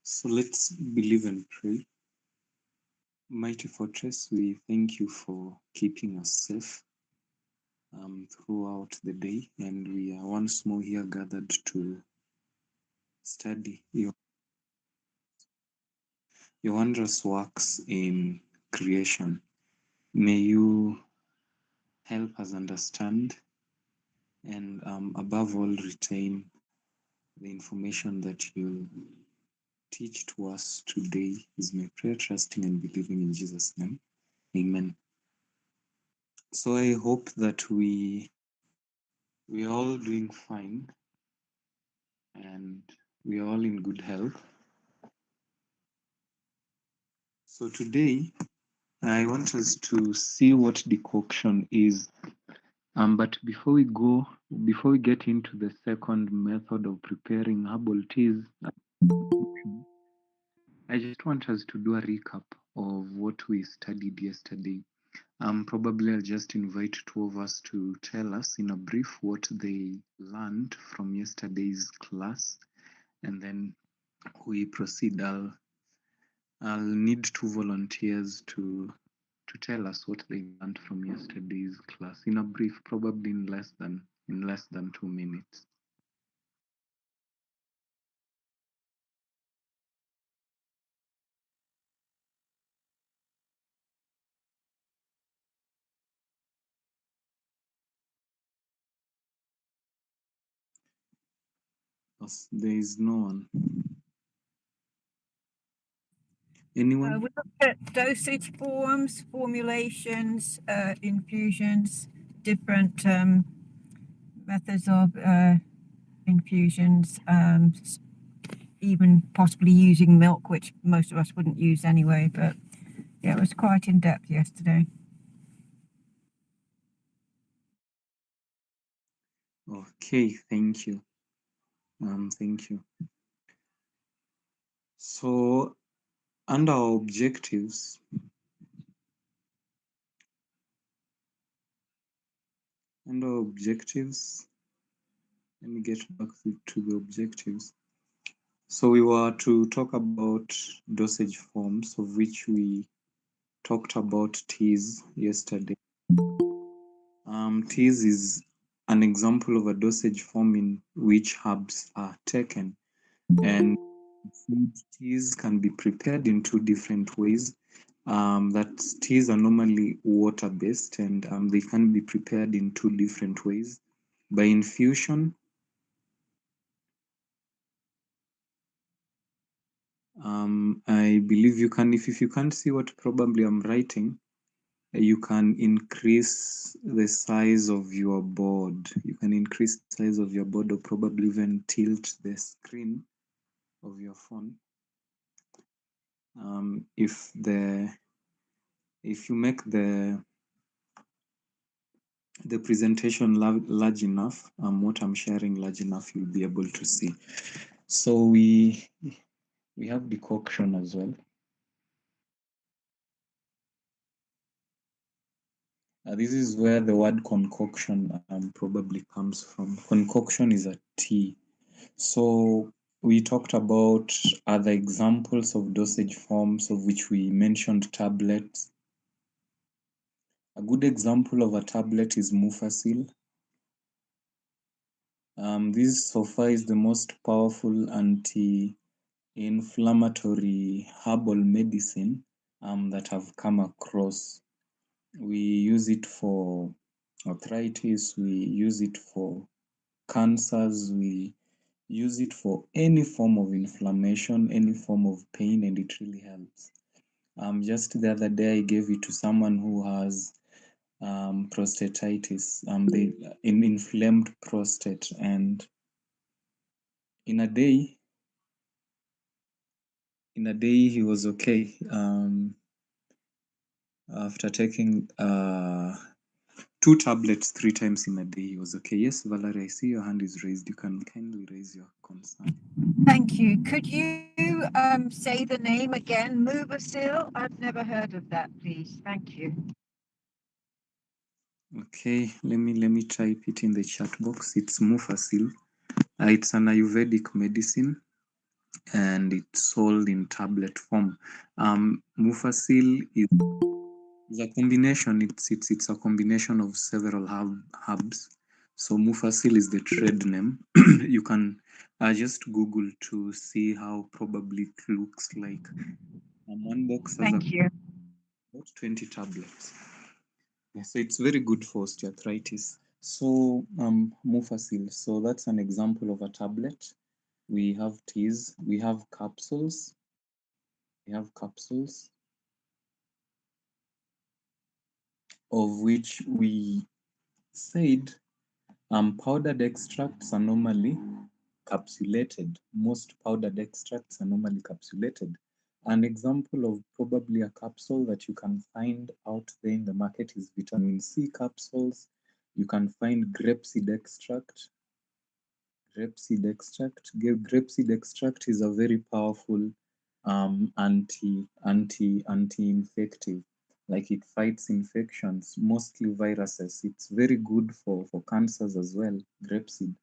So let's believe and pray. Mighty Fortress, we thank you for keeping us safe throughout the day, and we are once more here gathered to study your wondrous works in creation. May you help us understand and above all retain the information that you teach to us today is my prayer, trusting and believing in Jesus' name. Amen. So I hope that we are all doing fine and we are all in good health. So today I want us to see what decoction is. But before we get into the second method of preparing herbal teas, I just want us to do a recap of what we studied yesterday. Probably I'll just invite two of us to tell us in a brief what they learned from yesterday's class, and then we proceed. I'll need two volunteers to tell us what they learned from yesterday's class in a brief, probably in less than 2 minutes. There is no one. Anyone? We looked at dosage forms, formulations, infusions, different methods of infusions, even possibly using milk, which most of us wouldn't use anyway. But yeah, it was quite in depth yesterday. Okay, thank you. Thank you. So, under our objectives, let me get back to the objectives. So we were to talk about dosage forms, of which we talked about teas yesterday. Teas is an example of a dosage form in which herbs are taken, and teas can be prepared in two different ways. That teas are normally water-based, and they can be prepared in two different ways: by infusion. I believe you can, if you can't see what probably I'm writing, you can increase the size of your board. You can increase the size of your board, or probably even tilt the screen of your phone. If you make the presentation large enough, what I'm sharing large enough, you'll be able to see. So we have decoction as well. This is where the word concoction probably comes from. Concoction is a tea. So we talked about other examples of dosage forms, of which we mentioned tablets. A good example of a tablet is Mufacil. This so far is the most powerful anti-inflammatory herbal medicine that I've come across. We use it for arthritis, we use it for cancers, we use it for any form of inflammation, any form of pain, and it really helps. Just the other day, I gave it to someone who has prostatitis, inflamed prostate, and in a day he was okay. After taking 2 tablets 3 times in a day, he was okay. Yes, Valerie, I see your hand is raised. You can kindly raise your concern. Thank you. Could you say the name again? Mufacil? I've never heard of that, please. Thank you. Okay, let me type it in the chat box. It's Mufacil. It's an Ayurvedic medicine. and it's sold in tablet form. Mufacil is a combination. It's a combination of several herbs. So Mufacil is the trade name. You can just Google to see how probably it looks like. One box has Thank you. about 20 tablets. Yeah, so it's very good for osteoarthritis. So Mufacil. So that's an example of a tablet. We have teas. We have capsules. Of which we said powdered extracts are normally capsulated. Most powdered extracts are normally capsulated. An example of probably a capsule that you can find out there in the market is vitamin C capsules. You can find grapeseed extract. Grapeseed extract is a very powerful anti-infective. Like it fights infections, mostly viruses. It's very good for cancers as well. Grapeseed.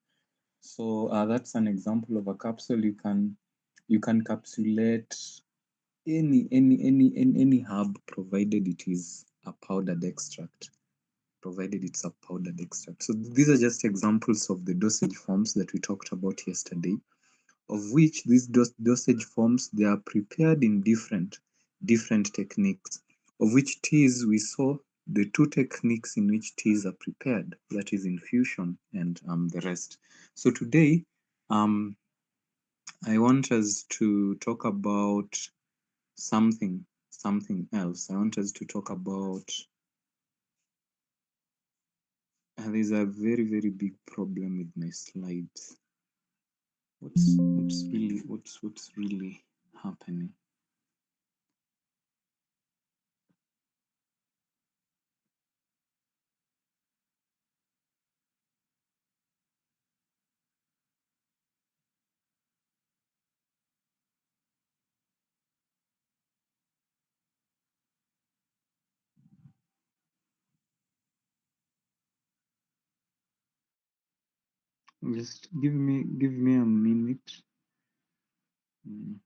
So that's an example of a capsule. You can capsulate any herb provided it is a powdered extract. Provided it's a powdered extract. So these are just examples of the dosage forms that we talked about yesterday, of which these dosage forms, they are prepared in different techniques, of which teas we saw the two techniques in which teas are prepared, that is infusion and the rest. So today I want us to talk about something else. I want us to talk about there's a very big problem with my slides. What's really happening? Just give me a minute. Mm.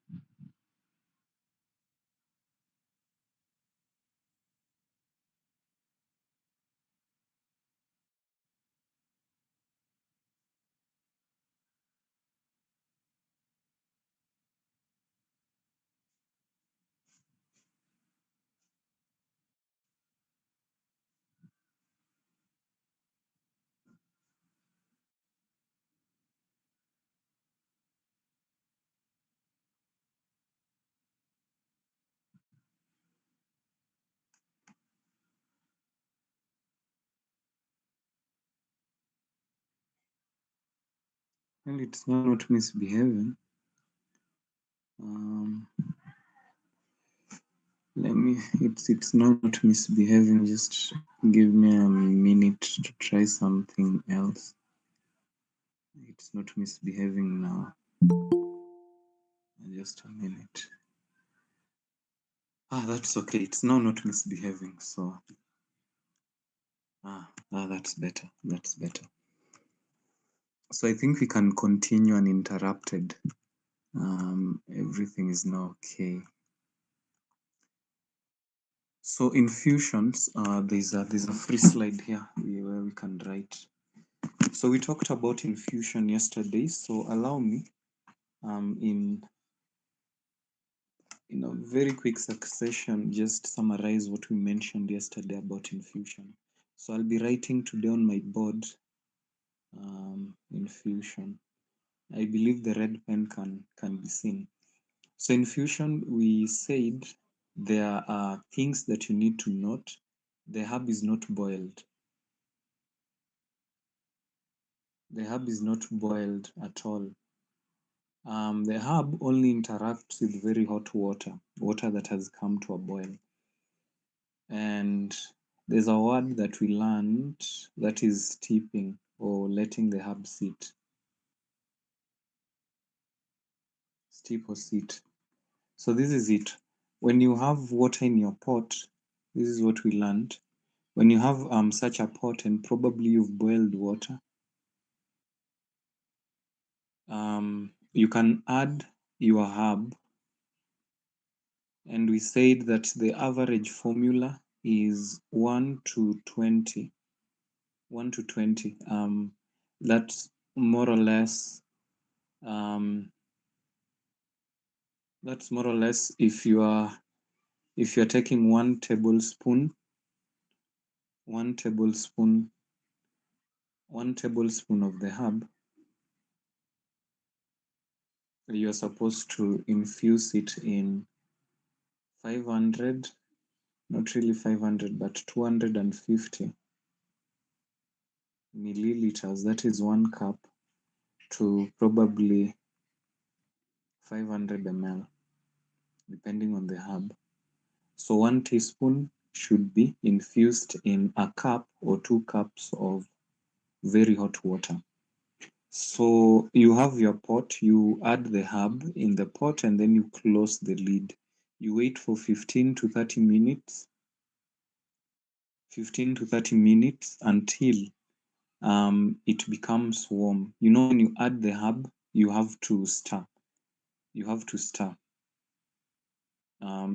Well, it's not misbehaving. Um, Let me. It's not misbehaving. Just give me a minute to try something else. It's not misbehaving now. Just a minute. That's okay. It's now not misbehaving. So that's better. That's better. So I think we can continue uninterrupted. Everything is now okay. So infusions, there's a free slide here where we can write. So we talked about infusion yesterday. So allow me, in a very quick succession, just summarize what we mentioned yesterday about infusion. So I'll be writing today on my board, infusion. I believe the red pen can be seen. So infusion, we said there are things that you need to note. The herb is not boiled. The herb is not boiled at all. The herb only interacts with very hot water that has come to a boil. And there's a word that we learned that is steeping or letting the herb sit. Steep or sit. So this is it. When you have water in your pot, this is what we learned. When you have such a pot and probably you've boiled water, you can add your herb, and we said that the average formula is 1 to 20. 1 to 20. That's more or less that's more or less if you're taking 1 tablespoon of the herb, you're supposed to infuse it in 500, not really 500, but 250 milliliters. That is 1 cup to probably 500 ml, depending on the herb. So 1 teaspoon should be infused in a cup or 2 cups of very hot water. So you have your pot, you add the herb in the pot, and then you close the lid. You wait for 15 to 30 minutes, 15 to 30 minutes until it becomes warm. You know, when you add the herb, you have to stir. You have to stir.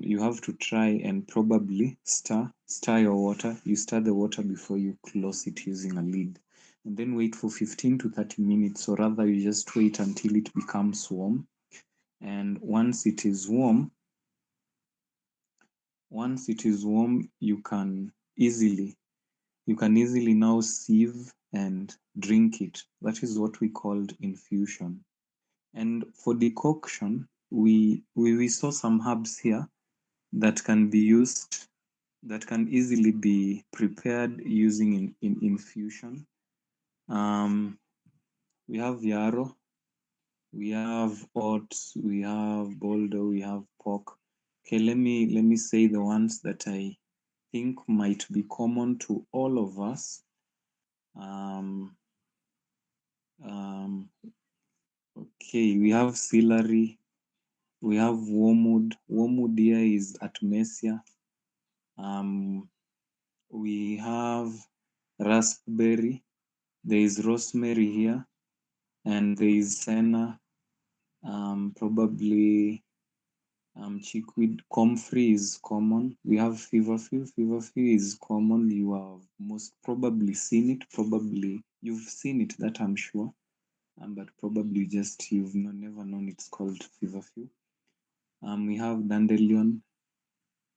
You have to try and probably stir your water. You stir the water before you close it using a lid, and then wait for 15 to 30 minutes, or rather you just wait until it becomes warm. And once it is warm, you can easily now sieve and drink it. That is what we called infusion. And for decoction, we saw some herbs here that can be used, that can easily be prepared using in infusion. We have yarrow, we have oats, we have boldo, we have pork. Okay, let me say the ones that I think might be common to all of us. Um, um, okay, we have celery, we have wormwood. Wormwood here is Artemisia. We have raspberry. There is rosemary here, and there is senna. Probably chickweed. Comfrey is common. We have feverfew. Feverfew is common. You have most probably seen it. Probably you've seen it. That I'm sure. But probably just you've never known it's called feverfew. We have dandelion.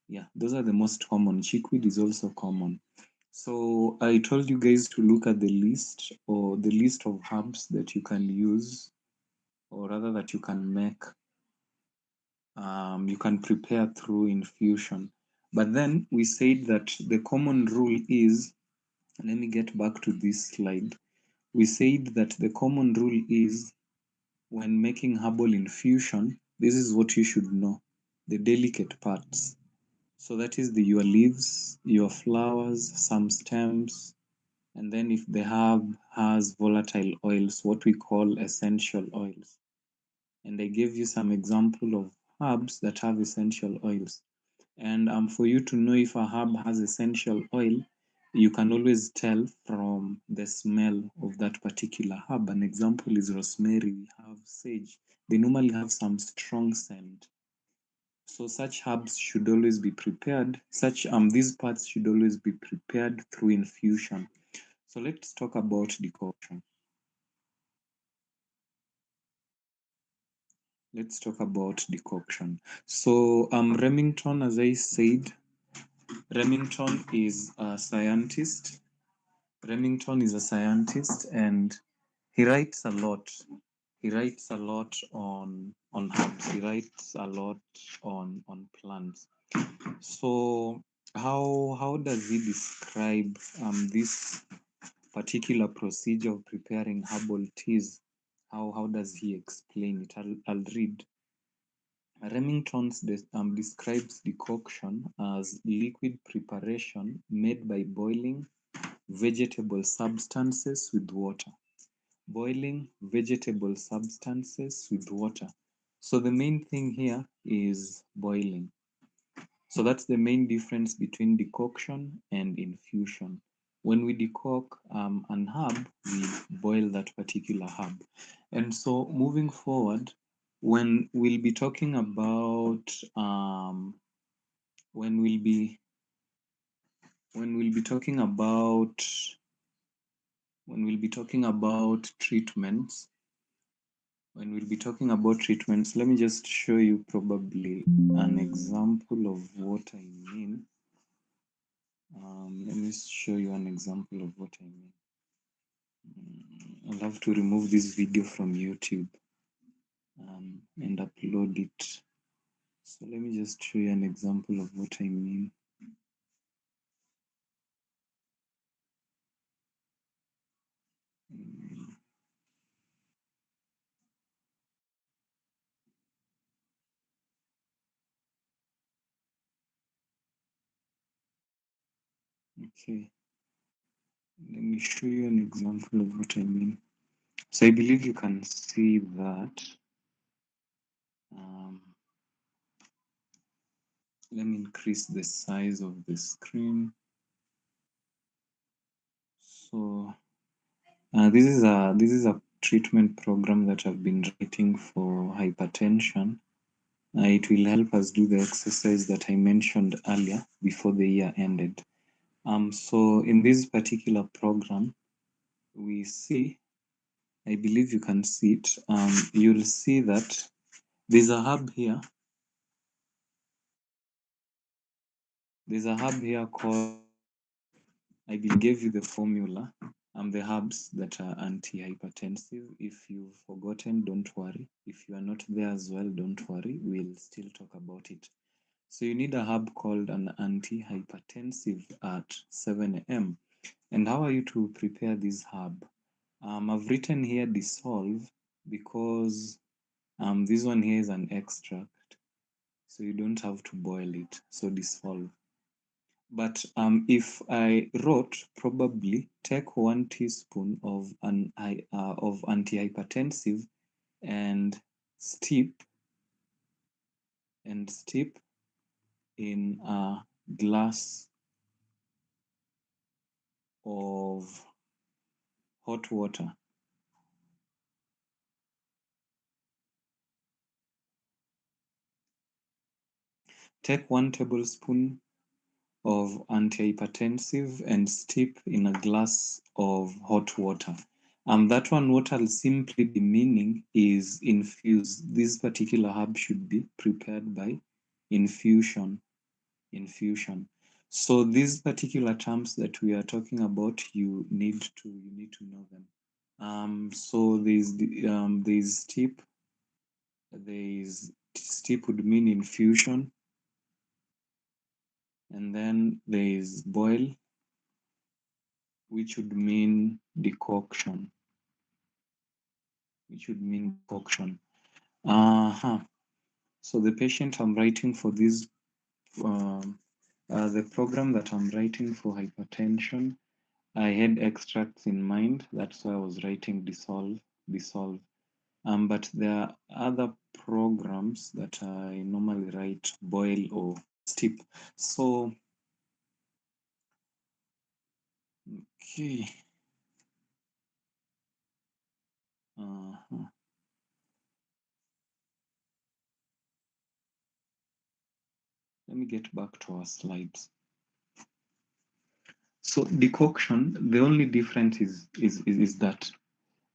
Yeah, those are the most common. Chickweed is also common. So I told you guys to look at the list, or the list of herbs that you can use, or rather that you can make. You can prepare through infusion. But then we said that the common rule is, let me get back to this slide. We said that the common rule is, when making herbal infusion, this is what you should know: the delicate parts. So that is your leaves, your flowers, some stems, and then if the herb has volatile oils, what we call essential oils. And I gave you some example of herbs that have essential oils. And for you to know if a herb has essential oil, you can always tell from the smell of that particular herb. An example is rosemary. We have sage. They normally have some strong scent. So such herbs should always be prepared. These parts should always be prepared through infusion. So let's talk about decoction. Let's talk about decoction. So Remington, as I said, Remington is a scientist. Remington is a scientist, and he writes a lot. He writes a lot on herbs. He writes a lot on plants. So how does he describe this particular procedure of preparing herbal teas? How does he explain it? I'll read. Remington describes decoction as liquid preparation made by boiling vegetable substances with water. Boiling vegetable substances with water. So the main thing here is boiling. So that's the main difference between decoction and infusion. When we decoct an herb, we boil that particular herb. And so moving forward, when we'll be talking about when we'll be when we'll be talking about treatments, let me just show you probably an example of what I mean. Let me show you an example of what I mean. I'll have to remove this video from YouTube and upload it. So let me just show you an example of what I mean. Okay, let me show you an example of what I mean. So I believe you can see that. Let me increase the size of the screen. So this is a treatment program that I've been writing for hypertension. It will help us do the exercise that I mentioned earlier before the year ended. So in this particular program, we see, I believe you can see it. You'll see that there's a hub here. There's a hub here called, I gave you the formula. The hubs that are antihypertensive. If you've forgotten, don't worry. If you are not there as well, don't worry. We'll still talk about it. So you need a hub called an antihypertensive at 7 a.m. And how are you to prepare this hub? I've written here dissolve because this one here is an extract, so you don't have to boil it. So dissolve. But if I wrote, probably take 1 teaspoon of of antihypertensive and steep in a glass of hot water. Take 1 tablespoon of antihypertensive and steep in a glass of hot water. That one, what I'll simply be meaning is infuse. This particular herb should be prepared by infusion. So these particular terms that we are talking about, you need to know them. So there's steep. There's steep would mean infusion, and then there's boil, which would mean decoction. So the patient I'm writing for this, the program that I'm writing for hypertension, I had extracts in mind. That's why I was writing dissolve. But there are other programs that I normally write boil or steep. So, okay. Uh-huh. Let me get back to our slides. So decoction, the only difference is that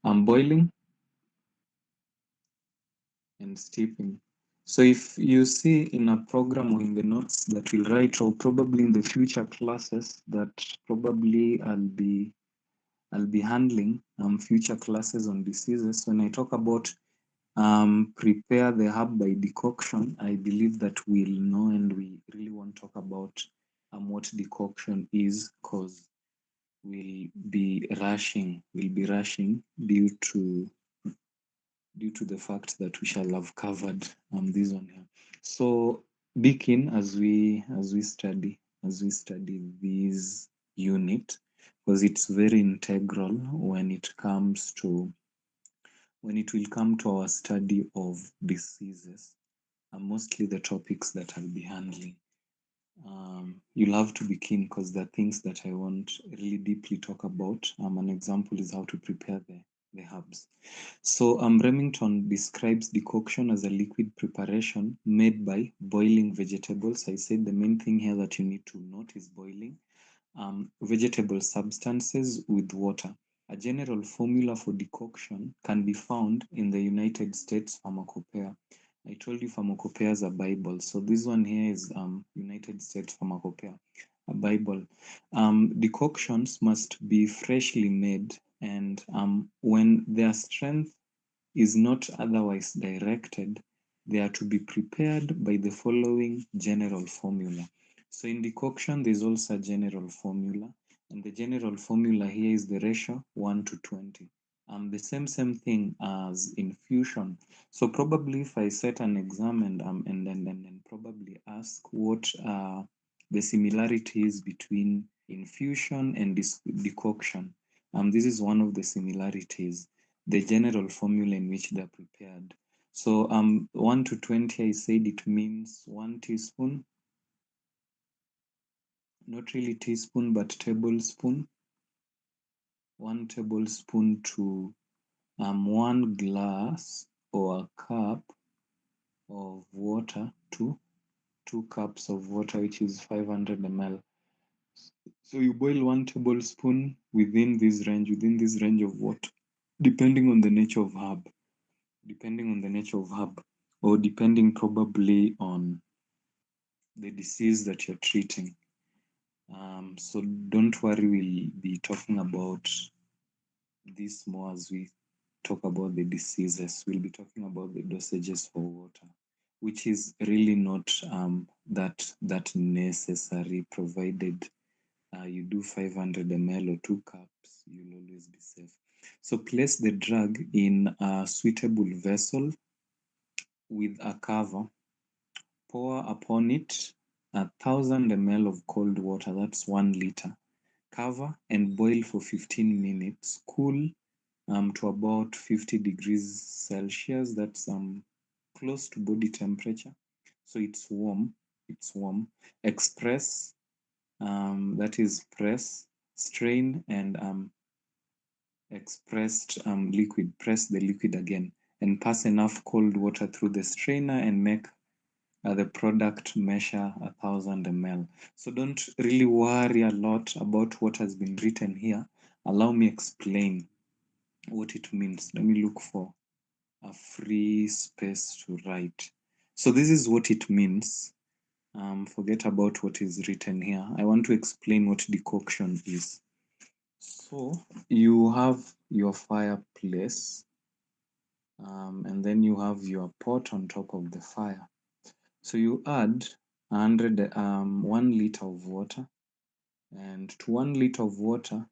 I'm boiling and steeping. So if you see in a program or in the notes that we'll write, or probably in the future classes that probably I'll be handling future classes on diseases. When I talk about prepare the herb by decoction, I believe that we'll know, and we really want to talk about what decoction is, because we'll be rushing due to the fact that we shall have covered this one here. So be keen as we study this unit, because it's very integral when it will come to our study of diseases, and mostly the topics that I'll be handling. You'll have to be keen, because there are things that I want really deeply talk about. An example is how to prepare the herbs. So Remington describes decoction as a liquid preparation made by boiling vegetables. I said the main thing here that you need to note is boiling vegetable substances with water. A general formula for decoction can be found in the United States Pharmacopoeia. I told you pharmacopoeia is a Bible, so this one here is United States Pharmacopoeia, a Bible. Decoctions must be freshly made, and when their strength is not otherwise directed, they are to be prepared by the following general formula. So in decoction, there's also a general formula, and the general formula here is the ratio 1 to 20. The same thing as in fusion. So probably if I set an exam and probably ask what the similarities between infusion and decoction. This is one of the similarities, the general formula in which they're prepared. So 1 to 20, I said it means 1 teaspoon, not really teaspoon, but tablespoon. 1 tablespoon to 1 glass or a cup of water to 2 cups of water, which is 500 ml. So you boil 1 tablespoon within this range of water, depending on the nature of herb, or depending probably on the disease that you're treating. So don't worry, we'll be talking about this more as we talk about the diseases. We'll be talking about the dosages for water, which is really not that necessary, provided you do 500 ml or 2 cups, you'll always be safe. So place the drug in a suitable vessel with a cover. Pour upon it 1,000 ml of cold water, that's 1 liter. Cover and boil for 15 minutes. Cool to about 50 degrees Celsius. That's close to body temperature. So it's warm. It's warm. Express, that is press, strain, and expressed liquid. Press the liquid again and pass enough cold water through the strainer and make the product measure 1,000 ml. So don't really worry a lot about what has been written here. Allow me explain what it means. Let me look for a free space to write. So this is what it means. Forget about what is written here. I want to explain what decoction is. So you have your fireplace, and then you have your pot on top of the fire. So you add 1 liter of water, and to 1 liter of water,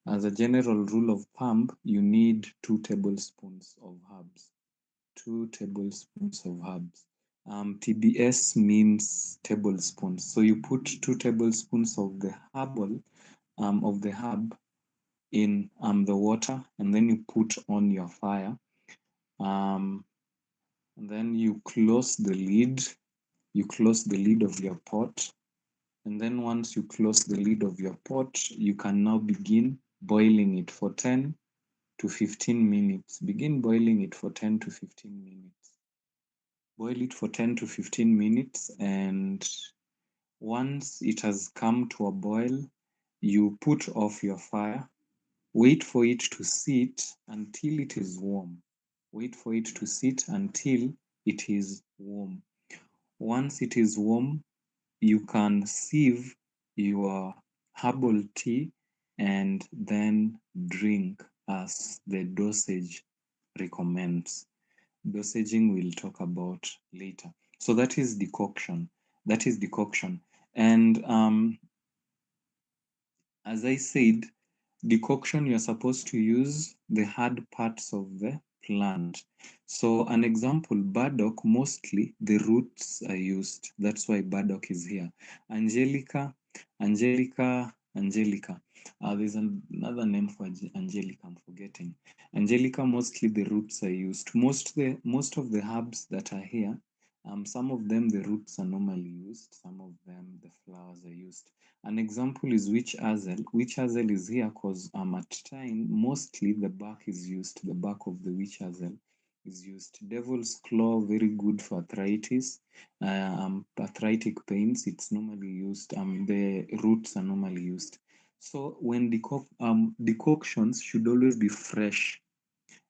as a general rule of thumb, you need 2 tablespoons of herbs. 2 tablespoons of herbs. TBS means tablespoons. So you put 2 tablespoons of the herb in the water, and then you put on your fire. And then you close the lid. You close the lid of your pot. And then once you close the lid of your pot, you can now begin boiling it for 10 to 15 minutes. Begin boiling it for 10 to 15 minutes. Boil it for 10 to 15 minutes, and once it has come to a boil, you put off your fire. Wait for it to sit until it is warm. Wait for it to sit until it is warm. Once it is warm, you can sieve your herbal tea and then drink as the dosage recommends. Dosaging we'll talk about later. So that is decoction. That is decoction. And as I said, decoction, you're supposed to use the hard parts of the plant. So an example, burdock, mostly the roots are used. That's why burdock is here. Angelica. There's another name for angelica, I'm forgetting. Angelica, mostly the roots are used. Most of the herbs that are here, some of them the roots are normally used. Some of them the flowers are used. An example is witch hazel. Witch hazel is here because at time mostly the bark is used. The bark of the witch hazel is used. Devil's claw, very good for arthritis, arthritic pains. It's normally used. The roots are normally used. So when decoctions should always be fresh.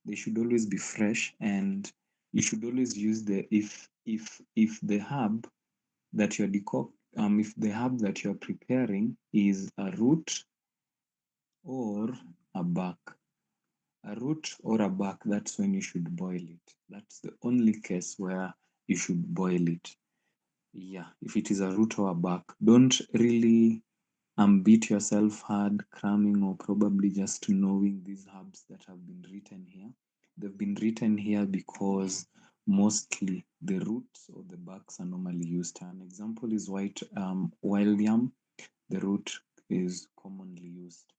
They should always be fresh, and you should always use the if the herb that you're if the herb that you're preparing is a root or a bark, that's when you should boil it. That's the only case where you should boil it. Yeah, if it is a root or a bark, don't really beat yourself hard cramming or probably just knowing these herbs that have been written here. They've been written here because mostly the roots or the barks are normally used. An example is wild yam. The root is commonly used.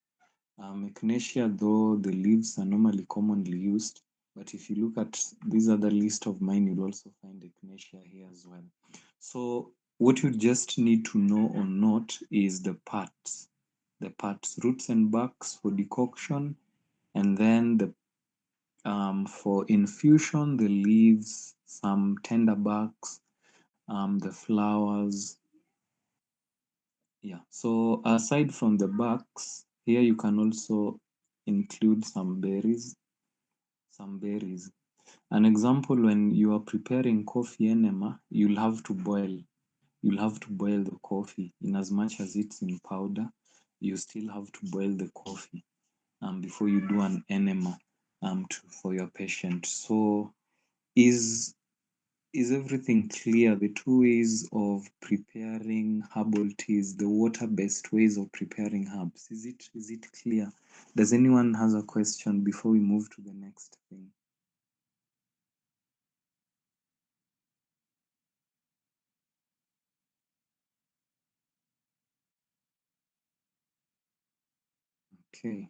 Echinacea, though the leaves are normally commonly used, but if you look at this other list of mine, you'll also find echinacea here as well. So what you just need to know or not is the parts, roots and barks for decoction, and then for infusion, the leaves, some tender barks, the flowers. Yeah. So aside from the barks, here you can also include some berries. Some berries. An example, when you are preparing coffee enema, you'll have to boil the coffee. In as much as it's in powder, you still have to boil the coffee before you do an enema for your patient. So is everything clear? The two ways of preparing herbal teas, the water-based ways of preparing herbs. Is it clear? Does anyone has a question before we move to the next thing? Okay.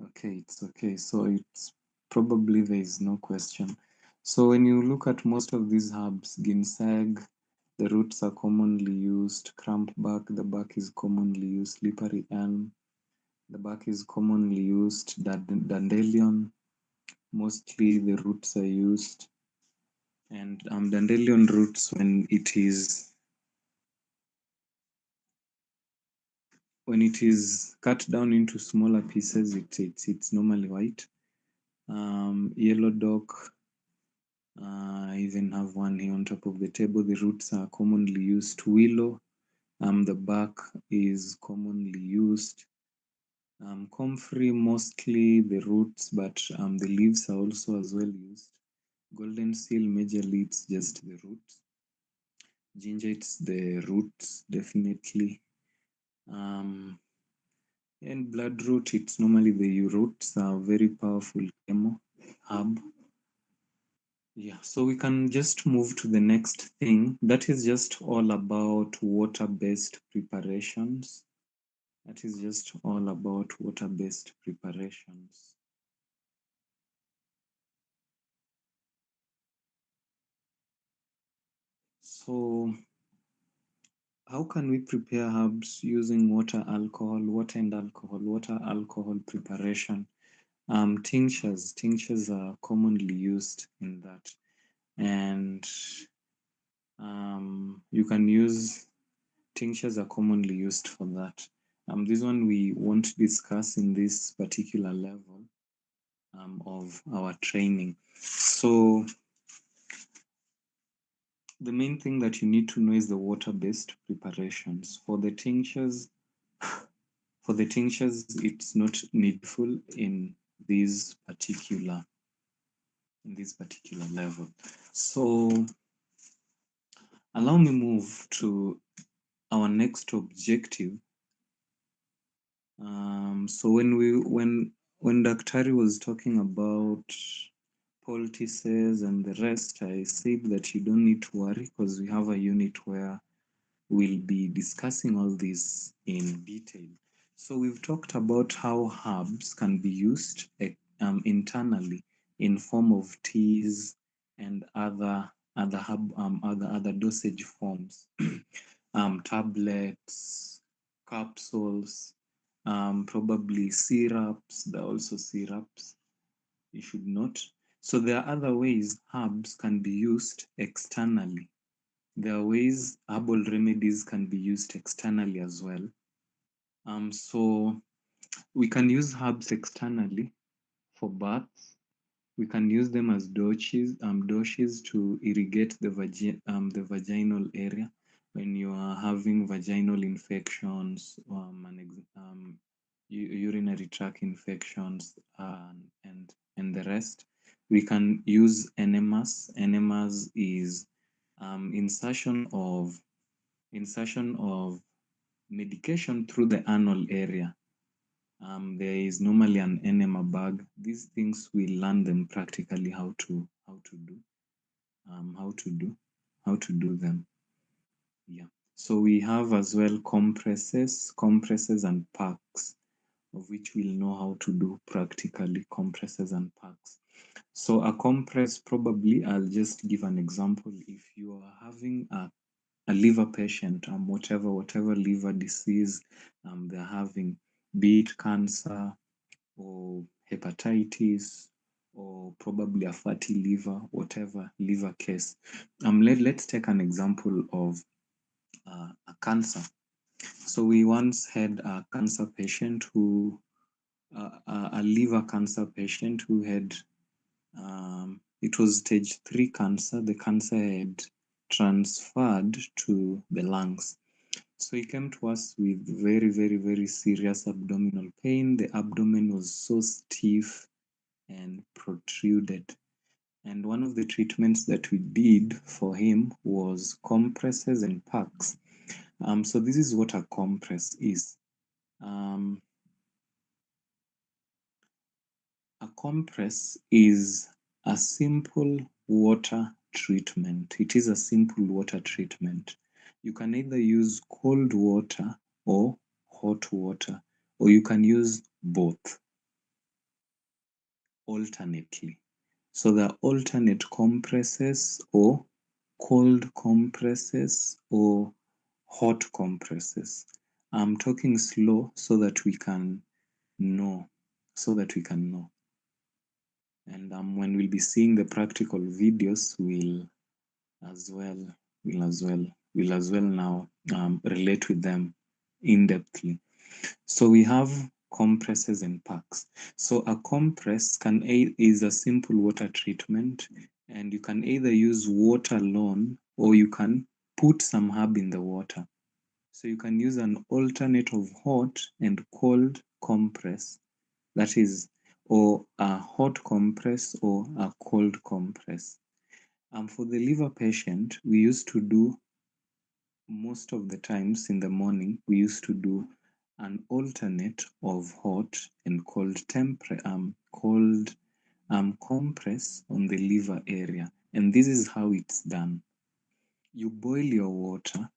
Okay, it's okay. So it's probably there is no question. So when you look at most of these herbs, ginseng, the roots are commonly used. Crampbark, the bark is commonly used. Slippery elm, the bark is commonly used. Dandelion, mostly the roots are used. And dandelion roots, when it is cut down into smaller pieces, it's normally white. Yellow dock, I even have one here on top of the table. The roots are commonly used. Willow, the bark is commonly used. Comfrey, mostly the roots, but the leaves are also as well used. Golden seal, majorly it's just the roots. Ginger, it's the roots, definitely. And bloodroot, it's normally the roots are very powerful chemo herb. Yeah, so we can just move to the next thing. That is just all about water-based preparations. That is just all about water-based preparations. So how can we prepare herbs using water and alcohol, water alcohol preparation? Tinctures are commonly used in that. And you can use tinctures are commonly used for that. This one we won't discuss in this particular level of our training. So the main thing that you need to know is the water-based preparations. For the tinctures, it's not needful this particular in this particular level. So allow me move to our next objective. So when Daktari was talking about poultices and the rest, I said that you don't need to worry because we have a unit where we'll be discussing all this in detail. So we've talked about how herbs can be used internally in form of teas and other dosage forms. tablets, capsules, probably syrups. There are also syrups. You should note. So there are other ways herbs can be used externally. There are ways herbal remedies can be used externally as well. So we can use herbs externally for baths. We can use them as douches to irrigate the vaginal area when you are having vaginal infections, urinary tract infections, and the rest. We can use enemas. Enemas is insertion of medication through the anal area. There is normally an enema bag. These things we learn them practically how to do how to do them. Yeah. So we have as well compresses and packs, of which we'll know how to do practically compresses and packs. So a compress, probably I'll just give an example. If you are having a liver patient, whatever liver disease they're having, be it cancer or hepatitis or probably a fatty liver, whatever liver case. Let's take an example of a cancer. So we once had a cancer patient a liver cancer patient who had, it was stage 3 cancer. The cancer had transferred to the lungs. So he came to us with very, very, very serious abdominal pain. The abdomen was so stiff and protruded. And one of the treatments that we did for him was compresses and packs. So this is what a compress is. Um, a compress is a simple water treatment. It is a simple water treatment. You can either use cold water or hot water, or you can use both alternately. So there are alternate compresses or cold compresses or hot compresses. I'm talking slow so that we can know, so that we can know. And when we'll be seeing the practical videos, as well, we'll as well now relate with them in depthly. So we have compresses and packs. So a compress is a simple water treatment, and you can either use water alone or you can put some herb in the water. So you can use an alternate of hot and cold compress, that is, or a hot compress or a cold compress. For the liver patient, we used to do, most of the times in the morning, we used to do an alternate of hot and cold compress on the liver area. And this is how it's done. You boil your water,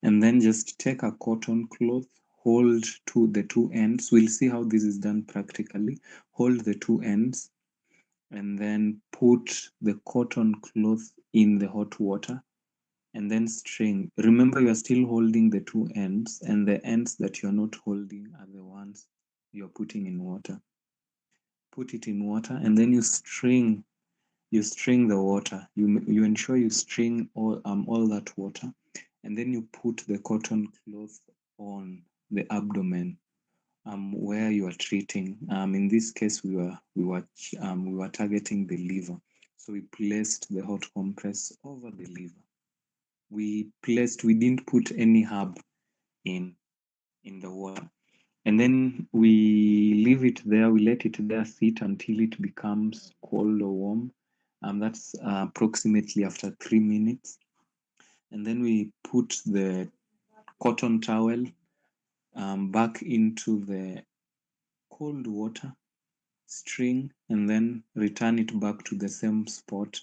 and then just take a cotton cloth, hold to the two ends. We'll see how this is done practically. Hold the two ends and then put the cotton cloth in the hot water and then string. Remember, you are still holding the two ends, and the ends that you're not holding are the ones you're putting in water. Put it in water and then you string the water. You ensure you string all that water, and then you put the cotton cloth on the abdomen where you are treating. In this case, we were targeting the liver, so we placed the hot compress over the liver. We didn't put any herb in the water, and then we leave it there. We let it there sit until it becomes cold or warm. That's approximately after 3 minutes, and then we put the cotton towel back into the cold water, string, and then return it back to the same spot.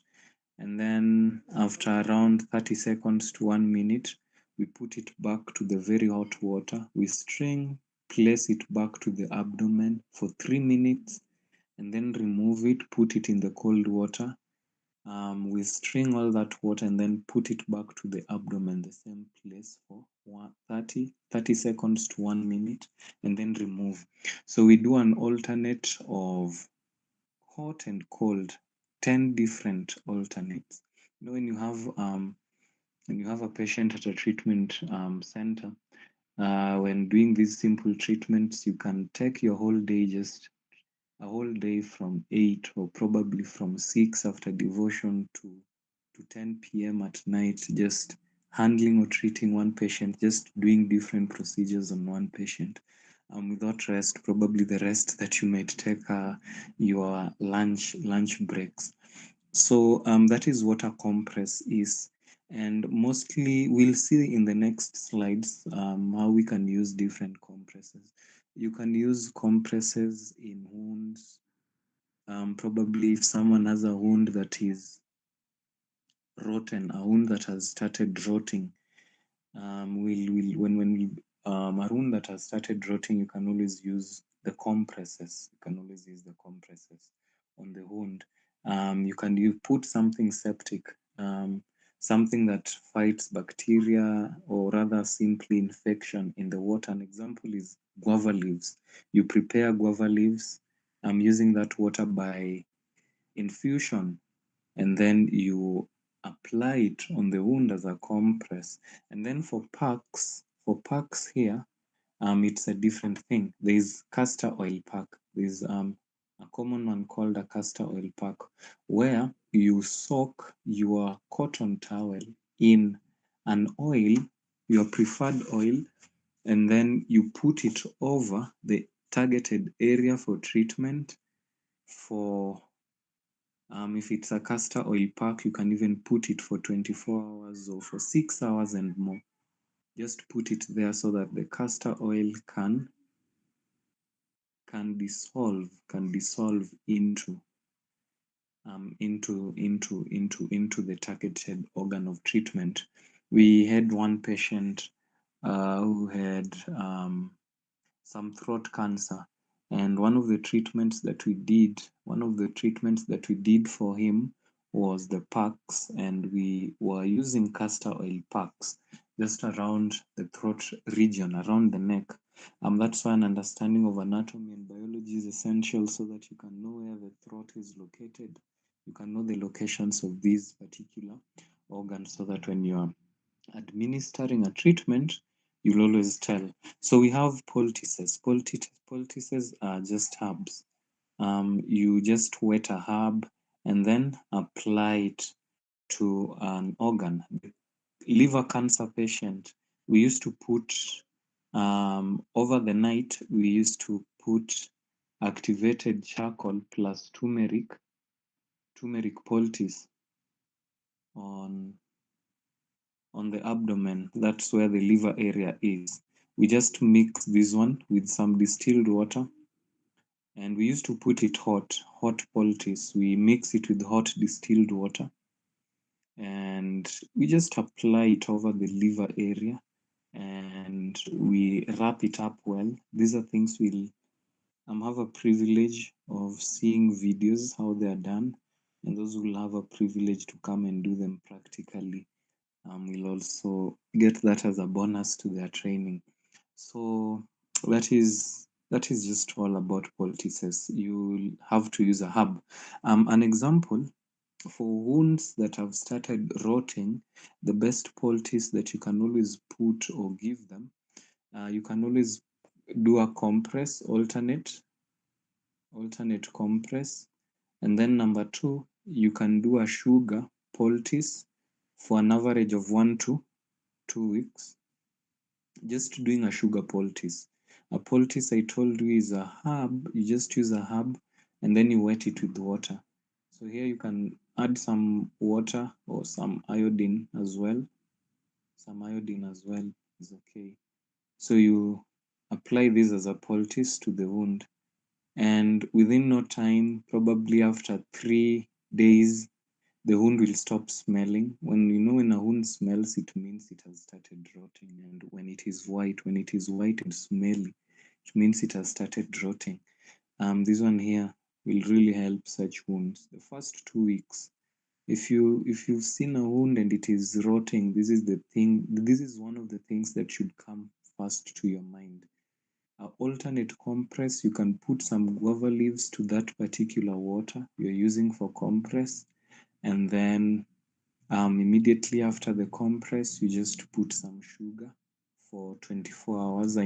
And then after around 30 seconds to 1 minute, we put it back to the very hot water. We string, place it back to the abdomen for 3 minutes, and then remove it, put it in the cold water, We string all that water and then put it back to the abdomen, the same place for 30 seconds to 1 minute, and then remove. So we do an alternate of hot and cold, 10 different alternates. You know, when you have a patient at a treatment center, when doing these simple treatments, you can take your whole day, just a whole day from 8 or probably from 6 after devotion to 10 p.m. at night, just handling or treating one patient, just doing different procedures on one patient. Without rest, probably the rest that you might take your lunch breaks. So that is what a compress is. And mostly we'll see in the next slides how we can use different compresses. You can use compresses in wounds. Probably if someone has a wound that is rotten, a wound that has started rotting, when we a wound that has started rotting, you can always use the compresses. You can always use the compresses on the wound. You put something septic, something that fights bacteria or rather simply infection in the water. An example is guava leaves. You prepare guava leaves using that water by infusion, and then you apply it on the wound as a compress. And then for packs here, it's a different thing. There is castor oil pack. There's a common one called a castor oil pack, where you soak your cotton towel in an oil, your preferred oil, and then you put it over the targeted area for treatment. For if it's a castor oil pack, you can even put it for 24 hours or for 6 hours and more. Just put it there so that the castor oil can dissolve into the targeted organ of treatment. We had one patient who had some throat cancer, and one of the treatments that we did for him was the packs, and we were using castor oil packs just around the throat region, around the neck. That's why an understanding of anatomy and biology is essential, so that you can know where the throat is located. You can know the locations of these particular organs, so that when you are administering a treatment, you'll always tell. So we have poultices. Poultices are just herbs. You just wet a herb and then apply it to an organ. The liver cancer patient, we used to put over the night, we used to put activated charcoal plus turmeric poultice on the abdomen. That's where the liver area is. We just mix this one with some distilled water, and we used to put it hot poultice. We mix it with hot distilled water, and we just apply it over the liver area, and we wrap it up well. These are things we'll have a privilege of seeing videos how they are done, and those who will have a privilege to come and do them practically will also get that as a bonus to their training. So that is just all about poultices. You have to use a herb. An example for wounds that have started rotting, the best poultice that you can always put or give them, you can always do a compress, alternate compress, and then number two, you can do a sugar poultice for an average of 1 to 2 weeks. Just doing a sugar poultice. A poultice, I told you, is a herb. You just use a herb and then you wet it with water. So here you can add some water or some iodine as well. Some iodine as well is okay. So you apply this as a poultice to the wound, and within no time, probably after 3 days, the wound will stop smelling. When a wound smells, it means it has started rotting. And when it is white and smelly, it means it has started rotting. This one here will really help such wounds. The first 2 weeks, If you've seen a wound and it is rotting, this is the thing. This is one of the things that should come first to your mind. Alternate compress, you can put some guava leaves to that particular water you're using for compress, and then immediately after the compress, you just put some sugar for 24 hours.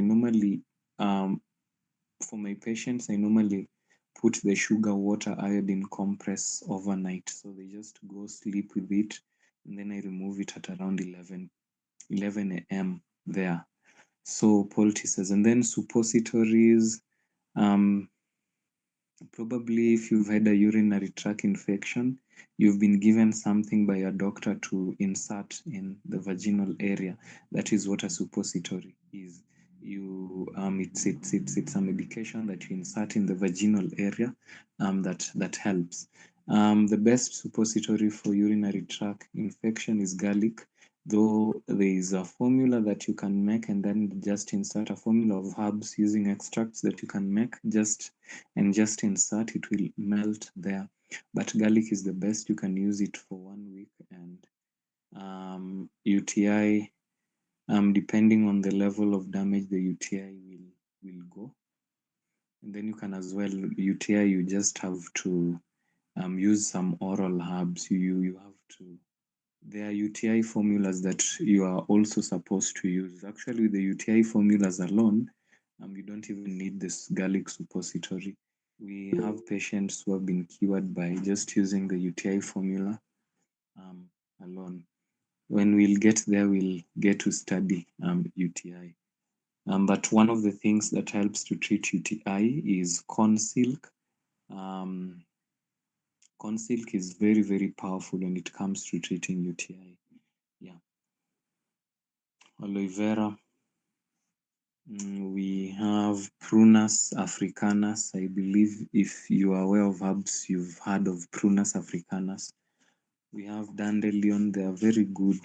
For my patients, I normally put the sugar water iodine compress overnight. So they just go sleep with it, and then I remove it at around 11 a.m. there. So poultices, and then suppositories. Um, Probably if you've had a urinary tract infection, you've been given something by a doctor to insert in the vaginal area. That is what a suppository is. It's a medication that you insert in the vaginal area, that helps. The best suppository for urinary tract infection is garlic, though there is a formula that you can make and then just insert a formula of herbs using extracts that you can make just insert. It will melt there, but garlic is the best. You can use it for 1 week, and UTI, depending on the level of damage the UTI will go. And then you can as well, UTI, you just have to use some oral herbs. You have to, there are UTI formulas that you are also supposed to use. Actually, with the UTI formulas alone, you don't even need this garlic suppository. We have patients who have been cured by just using the UTI formula alone. When we'll get there, we'll get to study UTI. But one of the things that helps to treat UTI is corn silk. Um, Corn silk is very, very powerful when it comes to treating UTI. Yeah. Aloe vera. We have Prunus africanus. I believe if you are aware of herbs, you've heard of Prunus africanus. We have dandelion. They are very good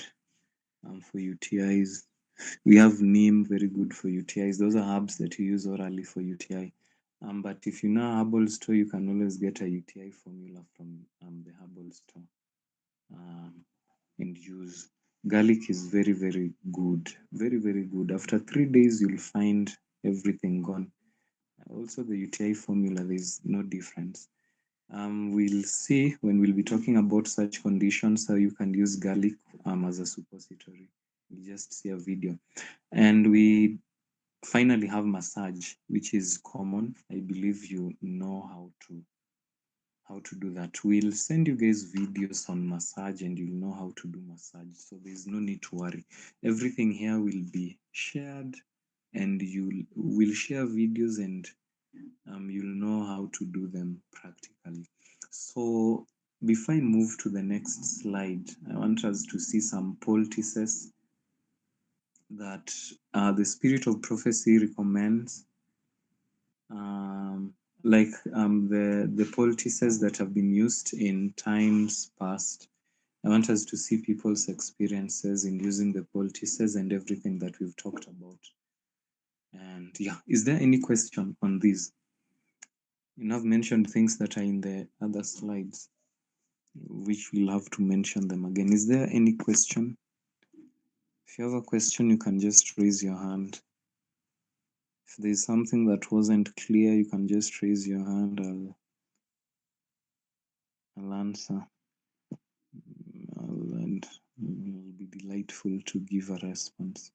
for UTIs. We have neem, very good for UTIs. Those are herbs that you use orally for UTI. But if you know a herbal store, you can always get a UTI formula from the herbal store and use. Garlic is very, very good. Very, very good. After 3 days, you'll find everything gone. Also, the UTI formula, there's no difference. We'll see when we'll be talking about such conditions how you can use garlic as a suppository. We'll just see a video. And we finally have massage, which is common. I believe you know how to do that. We'll send you guys videos on massage and you'll know how to do massage. So there's no need to worry. Everything here will be shared, and will share videos, and you'll know how to do them practically. So before I move to the next slide, I want us to see some poultices that the Spirit of Prophecy recommends, the poultices that have been used in times past. I want us to see people's experiences in using the poultices and everything that we've talked about. And yeah, is there any question on these? You have mentioned things that are in the other slides, which we'll have to mention them again. Is there any question? If you have a question, you can just raise your hand. If there's something that wasn't clear, you can just raise your hand. I'll answer. And it'll be delightful to give a response.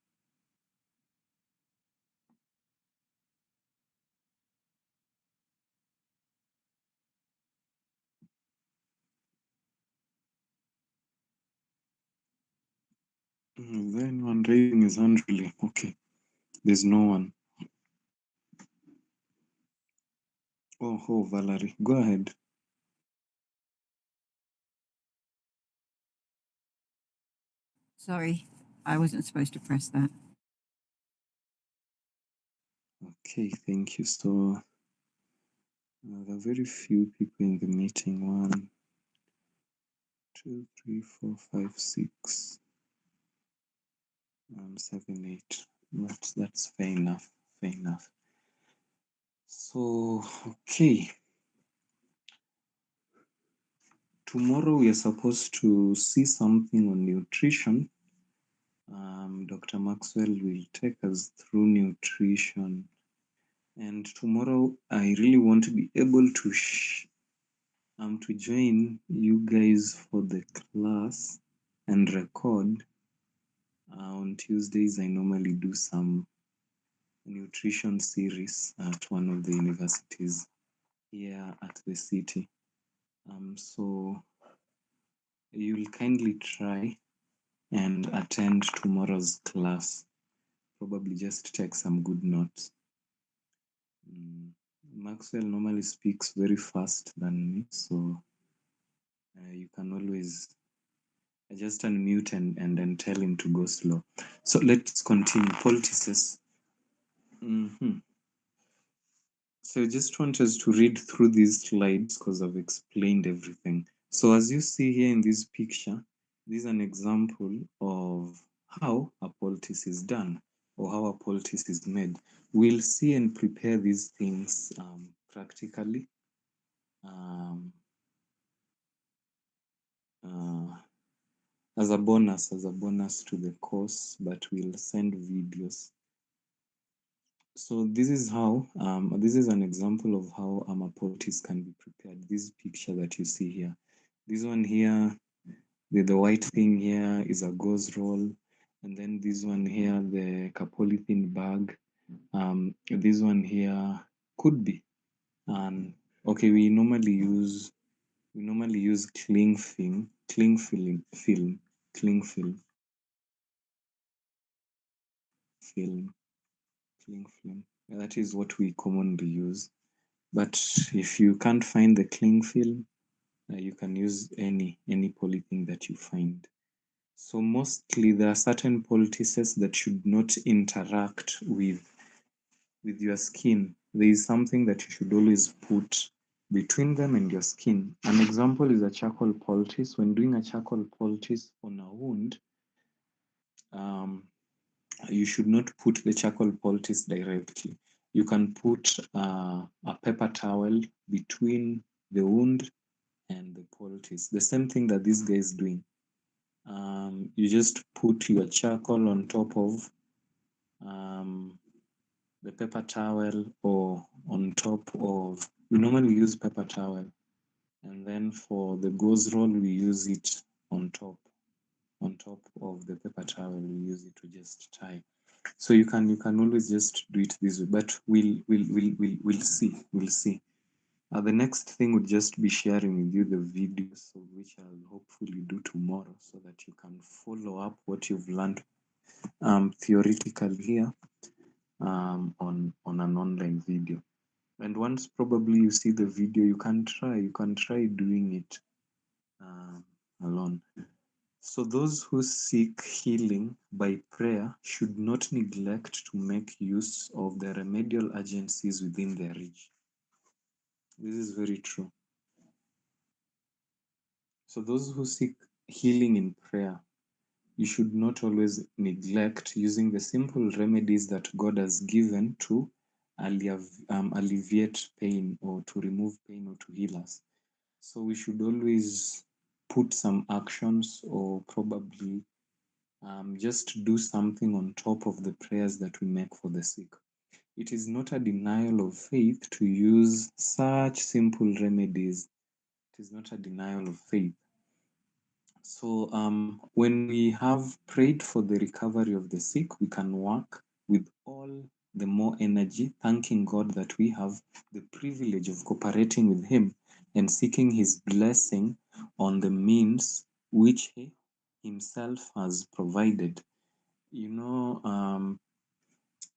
Is there anyone raising his hand really? Okay. There's no one. Oh, Valerie, go ahead. Sorry, I wasn't supposed to press that. Okay, thank you. So there are very few people in the meeting. 1, 2, 3, 4, 5, 6, 7, 8. That's fair enough. Fair enough. So okay. tomorrow we are supposed to see something on nutrition. Dr. Maxwell will take us through nutrition. And tomorrow I really want to be able to join you guys for the class and record. On Tuesdays, I normally do some nutrition series at one of the universities here at the city. So you'll kindly try and attend tomorrow's class. Probably just take some good notes. Maxwell normally speaks very fast than me, so you can always just unmute and tell him to go slow. So let's continue. Poultices. So I just want us to read through these slides because I've explained everything. So as you see here in this picture, this is an example of how a poultice is done or how a poultice is made. We'll see and prepare these things practically. As a bonus to the course, but we'll send videos. So this is how, this is an example of how a poultice can be prepared. This picture that you see here. This one here, the white thing here is a gauze roll. And then this one here, the polythene bag. This one here could be. Okay, we normally use cling film. That is what we commonly use. But if you can't find the cling film, you can use any polythene that you find. So mostly there are certain poultices that should not interact with your skin. There is something that you should always put between them and your skin. An example is a charcoal poultice. When doing a charcoal poultice on a wound, you should not put the charcoal poultice directly. You can put a paper towel between the wound and the poultice. The same thing that this guy is doing. You just put your charcoal on top of the paper towel or on top of, we normally use paper towel. And then for the gauze roll, we use it on top of the paper towel. We use it to just tie. So you can always just do it this way, but we'll see. The next thing would just be sharing with you the videos, of which I'll hopefully do tomorrow, so that you can follow up what you've learned theoretically here on an online video. And once probably you see the video, you can try doing it alone. So those who seek healing by prayer should not neglect to make use of the remedial agencies within their reach. This is very true. So those who seek healing in prayer, you should not always neglect using the simple remedies that God has given to alleviate pain or to remove pain or to heal us. So we should always put some actions or probably just do something on top of the prayers that we make for the sick. It is not a denial of faith to use such simple remedies. It is not a denial of faith. So when we have prayed for the recovery of the sick, we can work with all the more energy, thanking God that we have the privilege of cooperating with Him and seeking His blessing on the means which He Himself has provided. You know,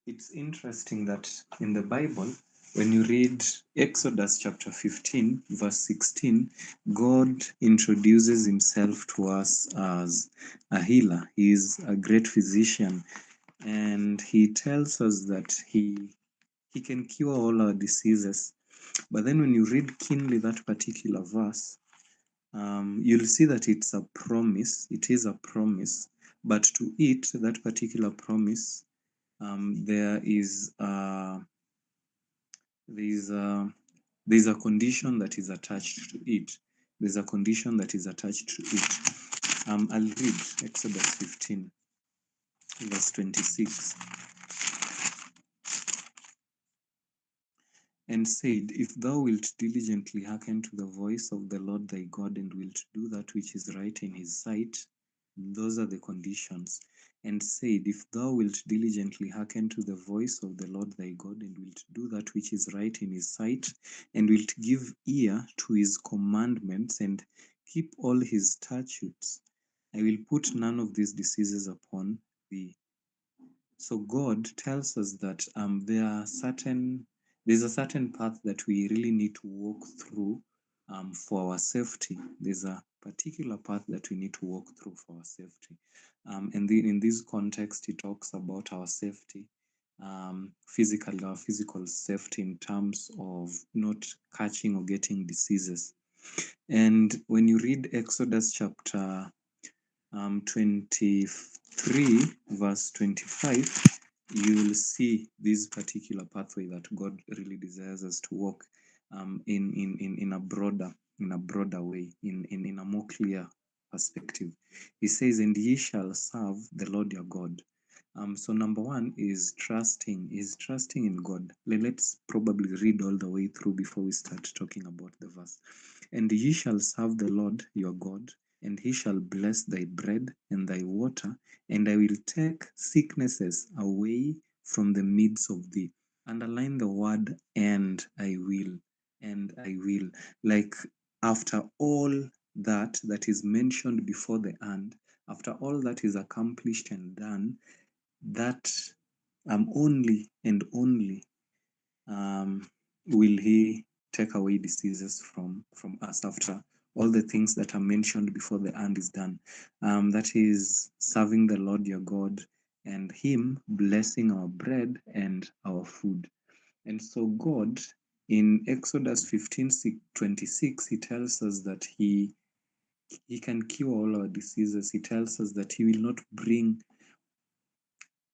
it's interesting that in the Bible, when you read Exodus chapter 15, verse 16, God introduces himself to us as a healer. He is a great physician, and he tells us that he can cure all our diseases. But then when you read keenly that particular verse, you'll see that it's a promise. It is a promise. But to it, that particular promise, there is there's a condition that is attached to it. there's a condition that is attached to it. I'll read Exodus 15, verse 26. And said, If thou wilt diligently hearken to the voice of the Lord thy God, and wilt do that which is right in his sight, those are the conditions. And said, If thou wilt diligently hearken to the voice of the Lord thy God, and wilt do that which is right in his sight, and wilt give ear to his commandments, and keep all his statutes, I will put none of these diseases upon thee. So God tells us that there's a certain path that we really need to walk through for our safety. There's a particular path that we need to walk through for our safety. In this context, he talks about our safety, our physical safety in terms of not catching or getting diseases. And when you read Exodus chapter 23 verse 25, you will see this particular pathway that God really desires us to walk in a broader way, in a more clear perspective. He says, and ye shall serve the Lord your God. So number one is trusting in God. Let's probably read all the way through before we start talking about the verse. And ye shall serve the Lord your God, and he shall bless thy bread and thy water, and I will take sicknesses away from the midst of thee. Underline the word and I will. Like after all that is mentioned before the and, after all that is accomplished and done, that only and only will he take away diseases from us after all the things that are mentioned before the end is done. That is serving the Lord your God and him blessing our bread and our food. And so God in Exodus 15:26, he tells us that he can cure all our diseases. He tells us that he will not bring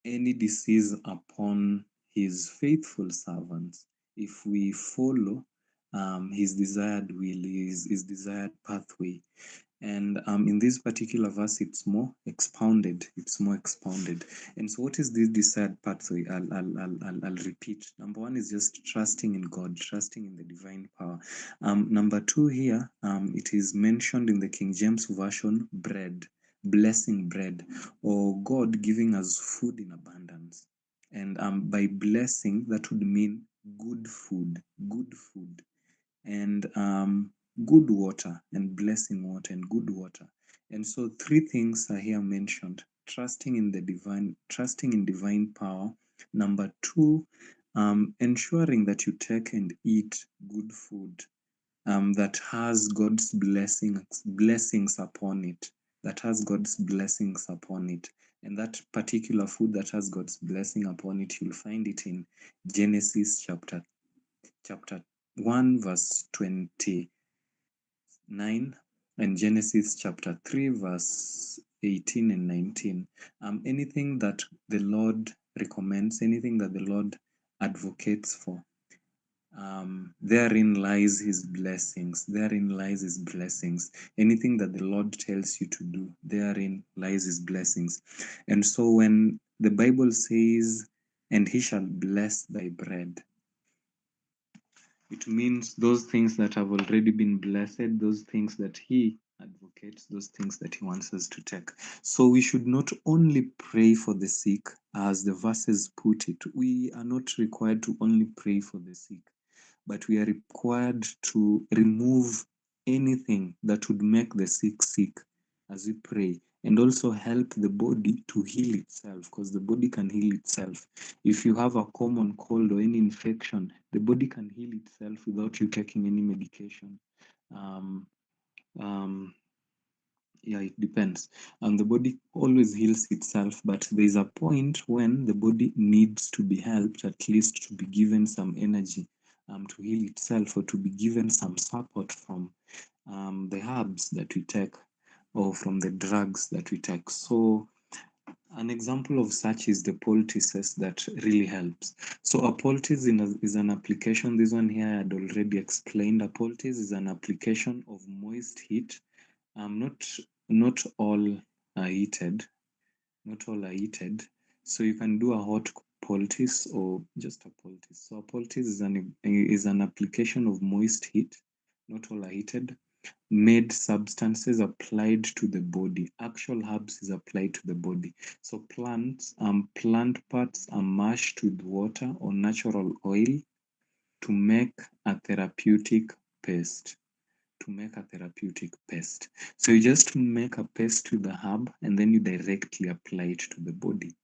any disease upon his faithful servants if we follow his desired will, his desired pathway. And in this particular verse, it's more expounded. It's more expounded. And so, what is this desired pathway? I'll repeat. Number one is just trusting in God, trusting in the divine power. Number two here, it is mentioned in the King James Version, bread, blessing bread, or God giving us food in abundance. And by blessing, that would mean good food, and good water, and blessing water, and good water. And so three things are here mentioned: trusting in divine power. Number two, ensuring that you take and eat good food that has God's blessings upon it, that has God's blessings upon it. And that particular food that has God's blessing upon it, you'll find it in Genesis chapter 1 verse 29, and Genesis chapter 3 verse 18 and 19. Anything that the Lord recommends, anything that the Lord advocates for, therein lies his blessings. Therein lies his blessings. Anything that the Lord tells you to do, therein lies his blessings. And so when the Bible says, and he shall bless thy bread, it means those things that have already been blessed, those things that he advocates, those things that he wants us to take. So we should not only pray for the sick, as the verses put it. We are not required to only pray for the sick, but we are required to remove anything that would make the sick as we pray, and also help the body to heal itself, because the body can heal itself. If you have a common cold or any infection, the body can heal itself without you taking any medication. Um, um, yeah, it depends. And the body always heals itself, but there's a point when the body needs to be helped, at least to be given some energy to heal itself, or to be given some support from the herbs that we take, or from the drugs that we take. So An example of such is the poultices that really helps. So a poultice is an application. This one here I had already explained. A poultice is an application of moist heat. Not all are heated. Not all are heated. So you can do a hot poultice or just a poultice. So a poultice is an application of moist heat. Not all are heated. Made substances applied to the body. Actual herbs is applied to the body. So plant parts are mashed with water or natural oil to make a therapeutic paste. To make a therapeutic paste. So you just make a paste with the herb and then you directly apply it to the body.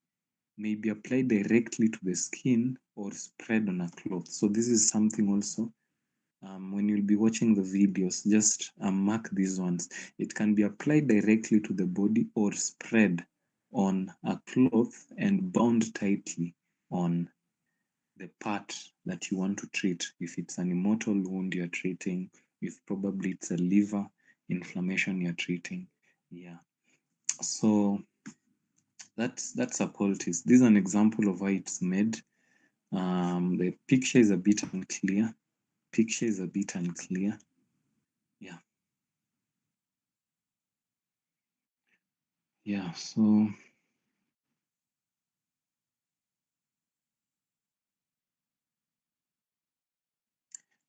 Maybe apply directly to the skin or spread on a cloth. So this is something also when you'll be watching the videos, just mark these ones. It can be applied directly to the body or spread on a cloth and bound tightly on the part that you want to treat. If it's an immortal wound you're treating, if probably it's a liver inflammation you're treating. Yeah. So that's a poultice. This is an example of how it's made. The picture is a bit unclear. Picture is a bit unclear. Yeah. Yeah. So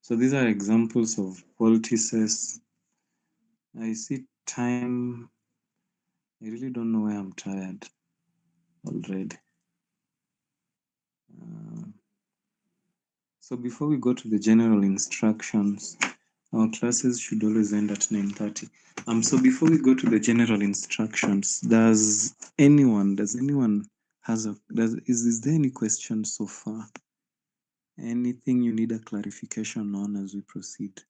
these are examples of poultices. I see time. I really don't know why I'm tired already. Uh, so before we go to the general instructions, our classes should always end at 9:30. So before we go to the general instructions, does anyone is there any questions so far? Anything you need a clarification on as we proceed?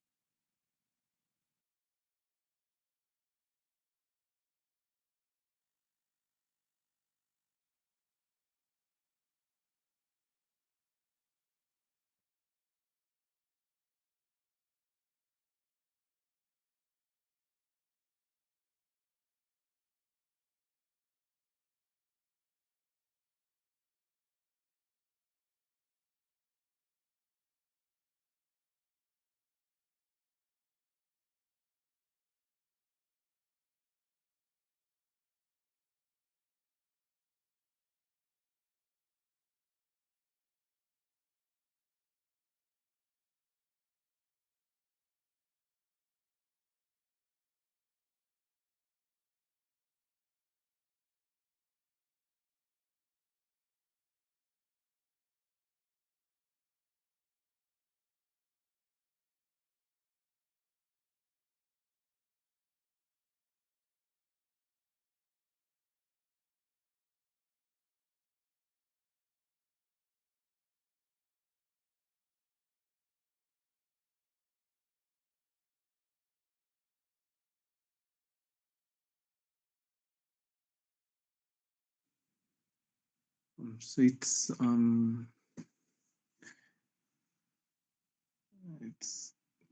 So it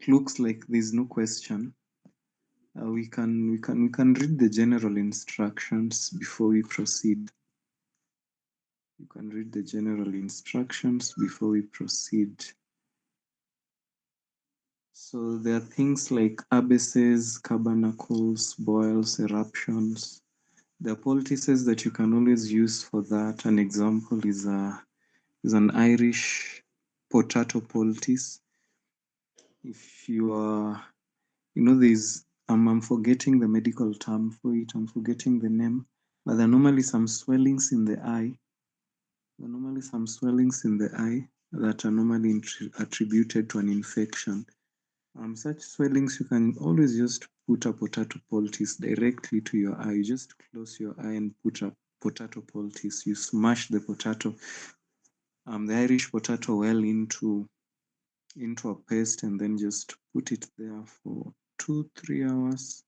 looks like there's no question. We can read the general instructions before we proceed. You can read the general instructions before we proceed. So there are things like abscesses, carbunacles, boils, eruptions. There are poultices that you can always use for that. An example is an Irish potato poultice. If you are, there's I'm forgetting the medical term for it. I'm forgetting the name, but there are normally some swellings in the eye. There are normally some swellings in the eye that are normally attributed to an infection. Such swellings, you can always just put a potato poultice directly to your eye. You just close your eye and put a potato poultice. You smash the potato, the Irish potato well into a paste and then just put it there for 2-3 hours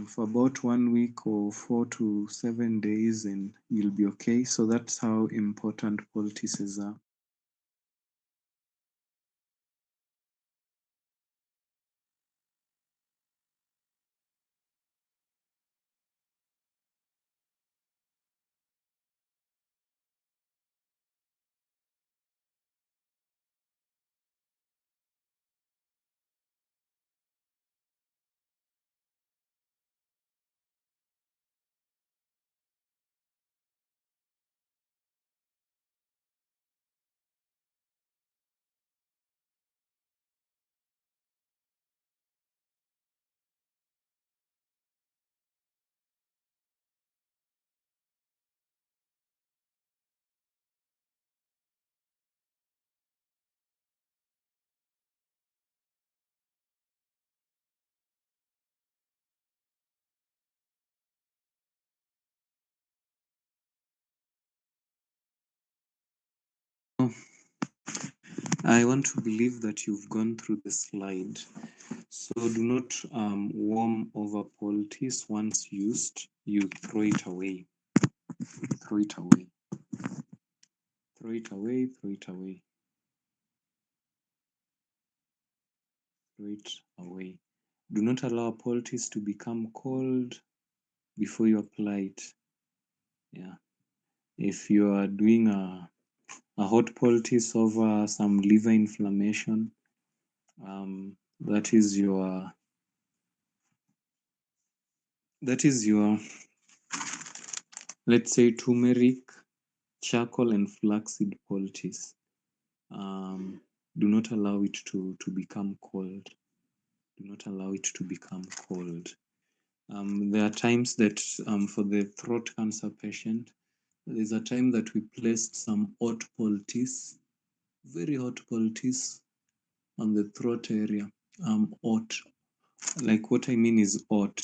for about 1 week or 4 to 7 days, and you'll be okay. So that's how important poultices are. I want to believe that you've gone through the slide. So do not warm over poultice. Once used, you throw it away. Throw it away. Throw it away. Throw it away. Throw it away. Do not allow a poultice to become cold before you apply it. Yeah. If you are doing a hot poultice over some liver inflammation, that is your let's say turmeric, charcoal, and flaxseed poultice. Do not allow it to become cold. Do not allow it to become cold. There are times that for the throat cancer patient, there's a time that we placed some hot poultice, very hot poultice on the throat area. Hot, like what I mean is hot,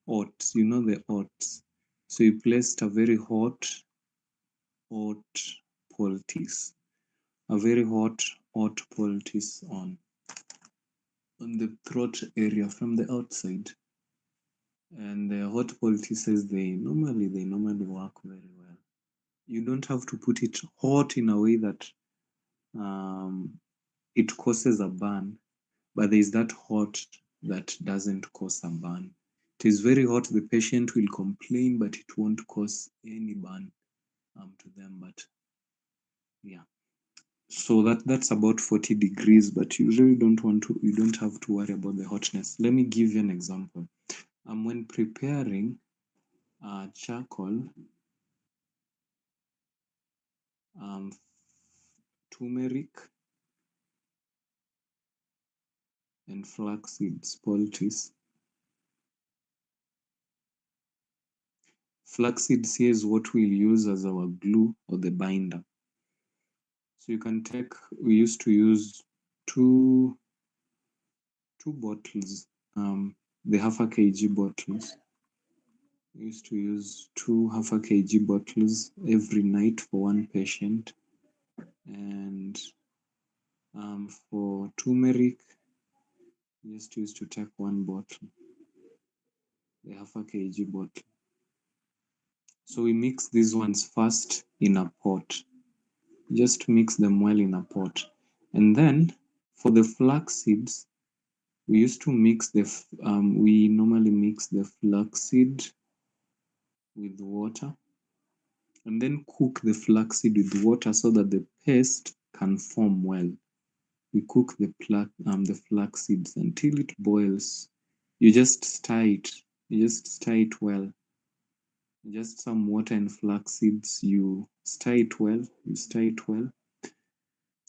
you know the hot. So you placed a very hot poultice, a very hot poultice on the throat area from the outside. And the hot poultices, they normally work very well. You don't have to put it hot in a way that it causes a burn, but there is that hot that doesn't cause a burn. It is very hot, the patient will complain, but it won't cause any burn to them. But yeah, so that's about 40 degrees, but you really you don't have to worry about the hotness. Let me give you an example. When preparing charcoal, turmeric, and flaxseed poultice. Flaxseed here is what we'll use as our glue or the binder. So you can take, we used to use two bottles, the half a kg bottles. We used to use two half a kg bottles every night for one patient. And for turmeric, we just used to take one bottle, the half a kg bottle. So we mix these ones first in a pot. Just mix them well in a pot. And then for the flax seeds, we used to mix we normally mix the flaxseed with water and then cook the flaxseed with water so that the paste can form well. We cook the flax seeds until it boils. You just stir it. You just stir it well. Just some water and flax seeds. You stir it well. You stir it well.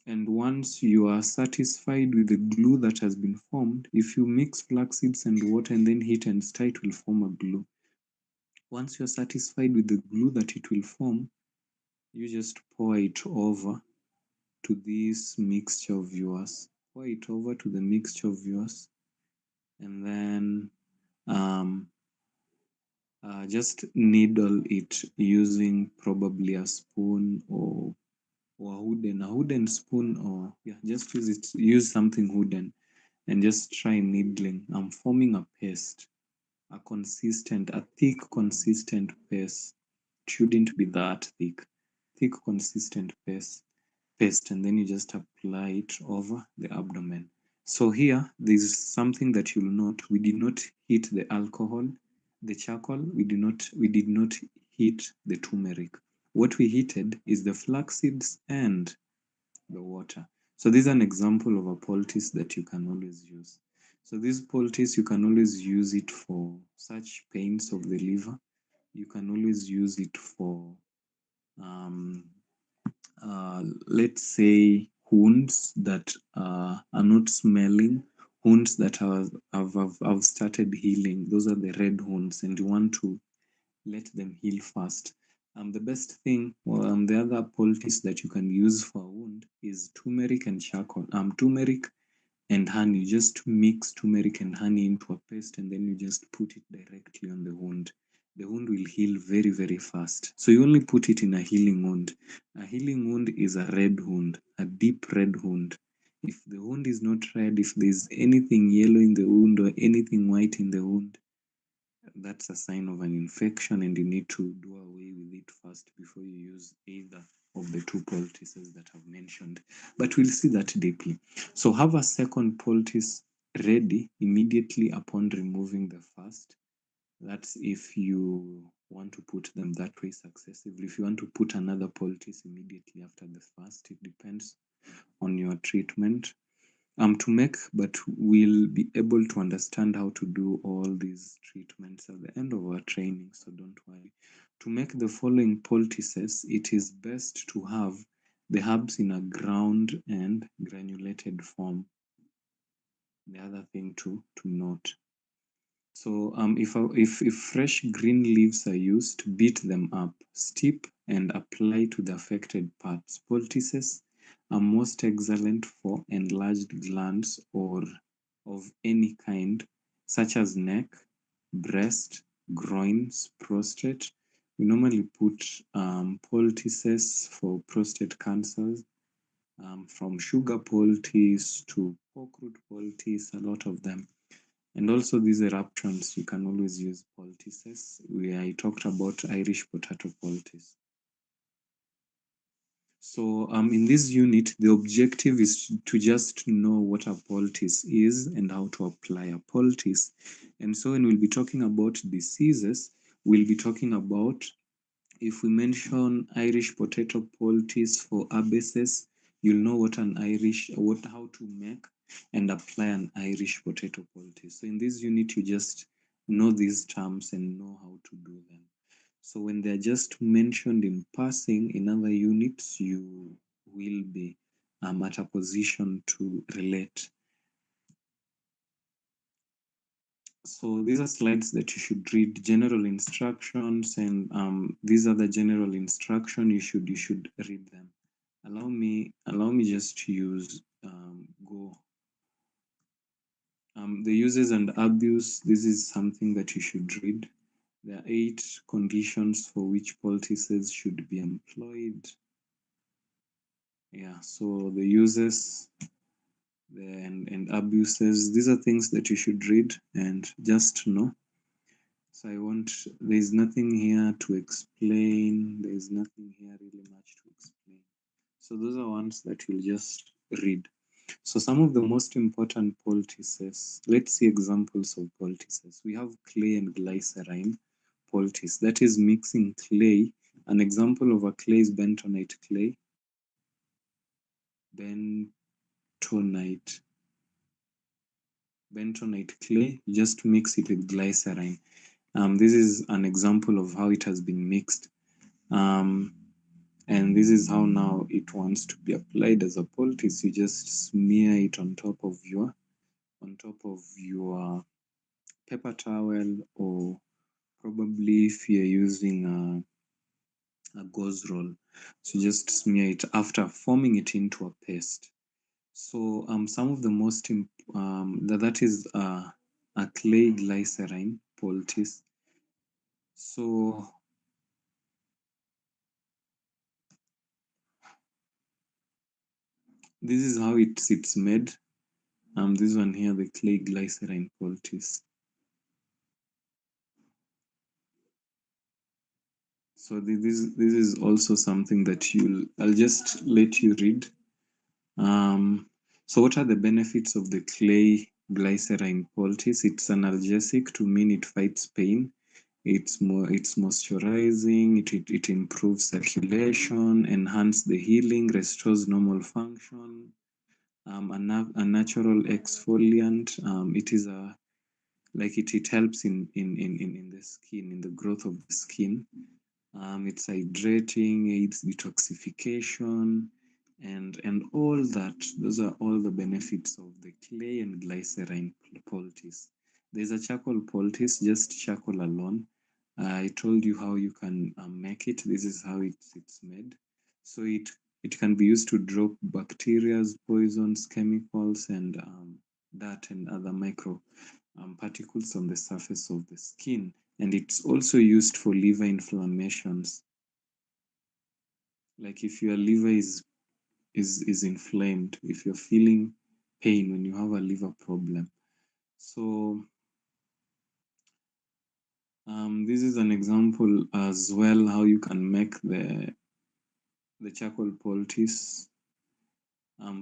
And once you are satisfied with the glue that has been formed, if you mix flax seeds and water and then heat and stir, it will form a glue. Once you're satisfied with the glue that it will form, you just pour it over to this mixture of yours. Pour it over to the mixture of yours, and then just needle it using probably a spoon or a wooden spoon, or yeah, just use something wooden and just try needling. I'm forming a paste, a thick consistent paste. It shouldn't be that thick. Thick consistent paste, and then you just apply it over the abdomen. So here there's something that you'll note. We did not heat the alcohol, the charcoal. We did not heat the turmeric. What we heated is the flax seeds and the water. So this is an example of a poultice that you can always use. So this poultice, you can always use it for such pains of the liver. You can always use it for, let's say, wounds that are not smelling, wounds that have started healing. Those are the red wounds, and you want to let them heal fast. The best thing, the other poultice that you can use for a wound is turmeric and charcoal. Turmeric and honey. Just mix turmeric and honey into a paste, and then you just put it directly on the wound. the wound will heal very, very fast. So you only put it in a healing wound. A healing wound is a red wound, a deep red wound. If the wound is not red, if there's anything yellow in the wound or anything white in the wound, that's a sign of an infection, and you need to do away with it first before you use either of the two poultices that I've mentioned. But we'll see that deeply. So have a second poultice ready immediately upon removing the first. That's if you want to put them that way successively. If you want to put another poultice immediately after the first, it depends on your treatment. To make, but we'll be able to understand how to do all these treatments at the end of our training, so don't worry. To make the following poultices, it is best to have the herbs in a ground and granulated form. The other thing to note. So if fresh green leaves are used, beat them up, steep, and apply to the affected parts. Poultices are most excellent for enlarged glands or of any kind, such as neck, breast, groins, prostate. We normally put poultices for prostate cancers, from sugar poultice to pork root poultice, a lot of them. And also these eruptions, you can always use poultices. I talked about Irish potato poultice. So in this unit, the objective is to just know what a poultice is and how to apply a poultice. And so when we'll be talking about diseases, we'll be talking about, if we mention Irish potato poultice for abscesses, you'll know how to make and apply an Irish potato poultice. So in this unit, you just know these terms and know how to do them. So when they're just mentioned in passing in other units, you will be at a position to relate. So these are slides that you should read, general instructions, and these are the general instruction. You should read them. Allow me just to use Go. The uses and abuse. This is something that you should read. There are 8 conditions for which poultices should be employed. Yeah, so the uses and abuses, these are things that you should read and just know. So there's nothing here to explain. There's nothing here really much to explain. So those are ones that you'll just read. So some of the most important poultices, let's see examples of poultices. We have clay and glycerine poultice. That is mixing clay. An example of a clay is bentonite clay. Bentonite clay, you just mix it with glycerine. This is an example of how it has been mixed. And this is how now it wants to be applied as a poultice. You just smear it on top of your paper towel, or probably if you're using a gauze roll. So just smear it after forming it into a paste. So some of the most that is a clay glycerine poultice. So this is how it's made. This one here, the clay glycerine poultice. So this is also something that I'll just let you read. So what are the benefits of the clay glycerine poultice? It's analgesic, to mean it fights pain. It's moisturizing. It improves circulation, enhance the healing, restores normal function. A natural exfoliant. It is it helps in the skin, in the growth of the skin. It's hydrating, aids detoxification, and all that. Those are all the benefits of the clay and glycerine poultice. There's a charcoal poultice, just charcoal alone. I told you how you can make it. This is how it's made. So it can be used to drop bacteria, poisons, chemicals, and dirt and other micro particles on the surface of the skin. and it's also used for liver inflammations. Like if your liver is inflamed, if you're feeling pain when you have a liver problem. So this is an example as well how you can make the charcoal poultice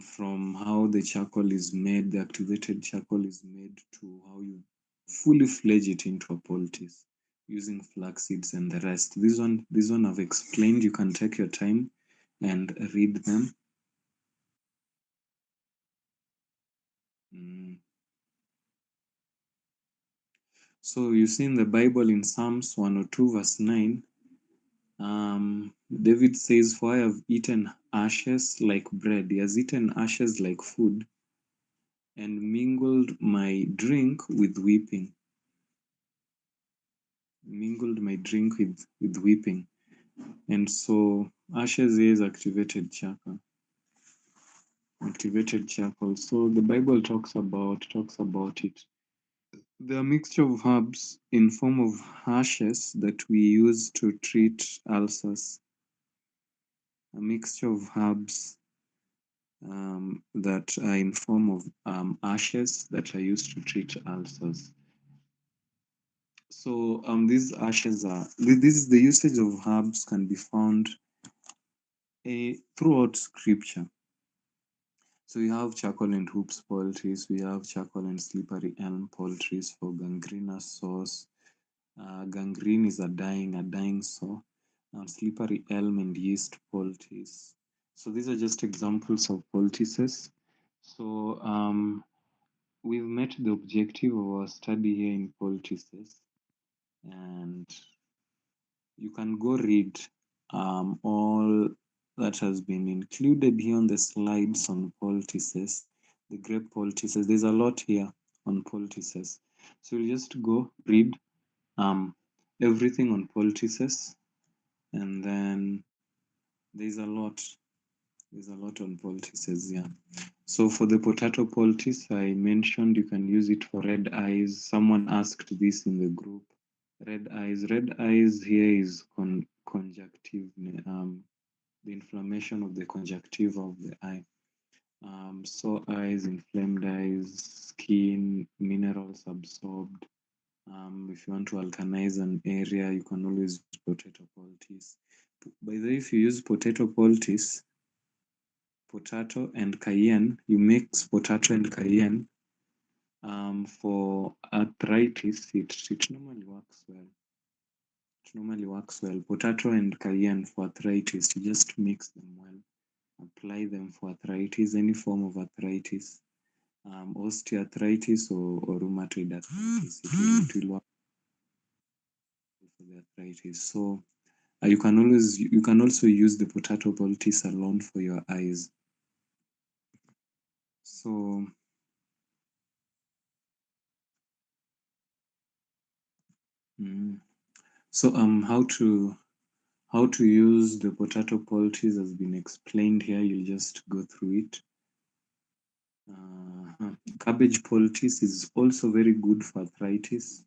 from how the charcoal is made, the activated charcoal is made, to how you fully fledge it into a poultice using flax seeds and the rest. This one I've explained. You can take your time and read them. Mm. So you see in the Bible in Psalms 102 verse 9, David says, "For I have eaten ashes like bread." He has eaten ashes like food and mingled my drink with weeping. Mingled my drink with weeping. And so ashes is activated charcoal. Activated charcoal. So the Bible talks about it. The mixture of herbs in form of ashes that we use to treat ulcers. A mixture of herbs that are in form of ashes that are used to treat ulcers. So these ashes are this the usage of herbs can be found throughout scripture. So we have charcoal and hoops poultice, we have charcoal and slippery elm poultice for gangrenous sores. Gangrene is a dying sore. Slippery elm and yeast poultice. So these are just examples of poultices. So we've met the objective of our study here in poultices, and you can go read all that has been included here on the slides on poultices, the grape poultices. There's a lot here on poultices. So you just go read um, everything on poultices, and then there's a lot. There's a lot on poultices, yeah. So for the potato poultice, I mentioned you can use it for red eyes. Someone asked this in the group. Red eyes. Red eyes here is conjunctive, the inflammation of the conjunctiva of the eye. Sore eyes, inflamed eyes, skin, minerals absorbed. If you want to alkalize an area, you can always use potato poultice. By the way, if you use potato poultice, potato and cayenne, you mix potato and cayenne for arthritis, it normally works well. It normally works well. Potato and cayenne for arthritis, you just mix them well. Apply them for arthritis, any form of arthritis, osteoarthritis or rheumatoid arthritis. It will work for the arthritis. So you can also use the potato poultice alone for your eyes. So so how to use the potato poultice has been explained here. You'll just go through it. Cabbage poultice is also very good for arthritis.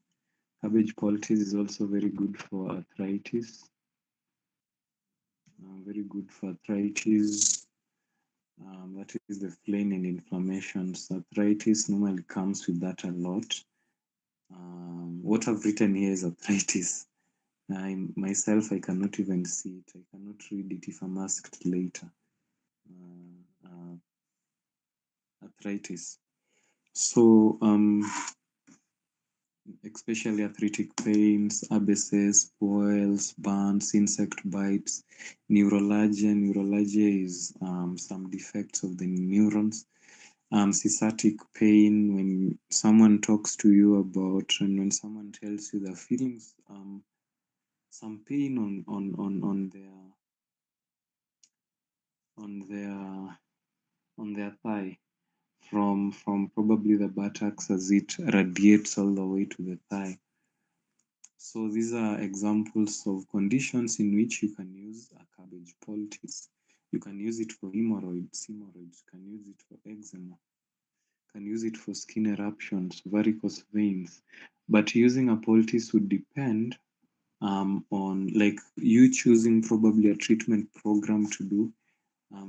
Cabbage poultice is also very good for arthritis. Very good for arthritis. That is the flame and inflammations. Arthritis normally comes with that a lot. What I've written here is arthritis. Myself, I cannot even see it. I cannot read it if I'm asked later. Arthritis. So, especially arthritic pains, abscess, boils, burns, insect bites, neuralgia. Neuralgia is some defects of the neurons. Cystatic pain, when someone talks to you about, and when someone tells you they're feeling some pain on their on their thigh, from probably the buttocks as it radiates all the way to the thigh. So these are examples of conditions in which you can use a cabbage poultice. You can use it for hemorrhoids. You can use it for eczema. You can use it for skin eruptions, varicose veins, but using a poultice would depend on like you choosing probably a treatment program to do,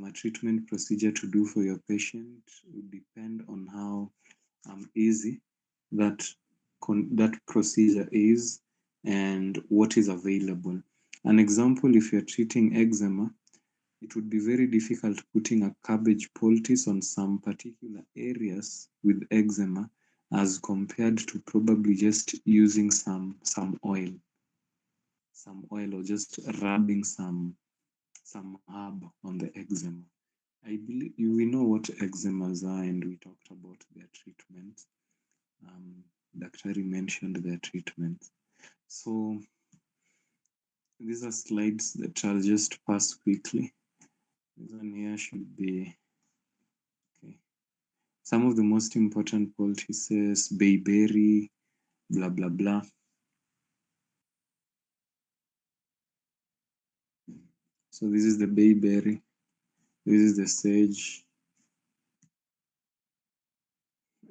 a treatment procedure to do for your patient would depend on how easy that that procedure is and what is available. An example, if you're treating eczema, it would be very difficult putting a cabbage poultice on some particular areas with eczema as compared to probably just using some oil or just rubbing some herb on the eczema. I believe we know what eczemas are, and we talked about their treatment. Daktari mentioned their treatment. So these are slides that I'll just pass quickly. This one here should be okay. Some of the most important poultices, bayberry, blah blah blah. So this is the bayberry. This is the sage,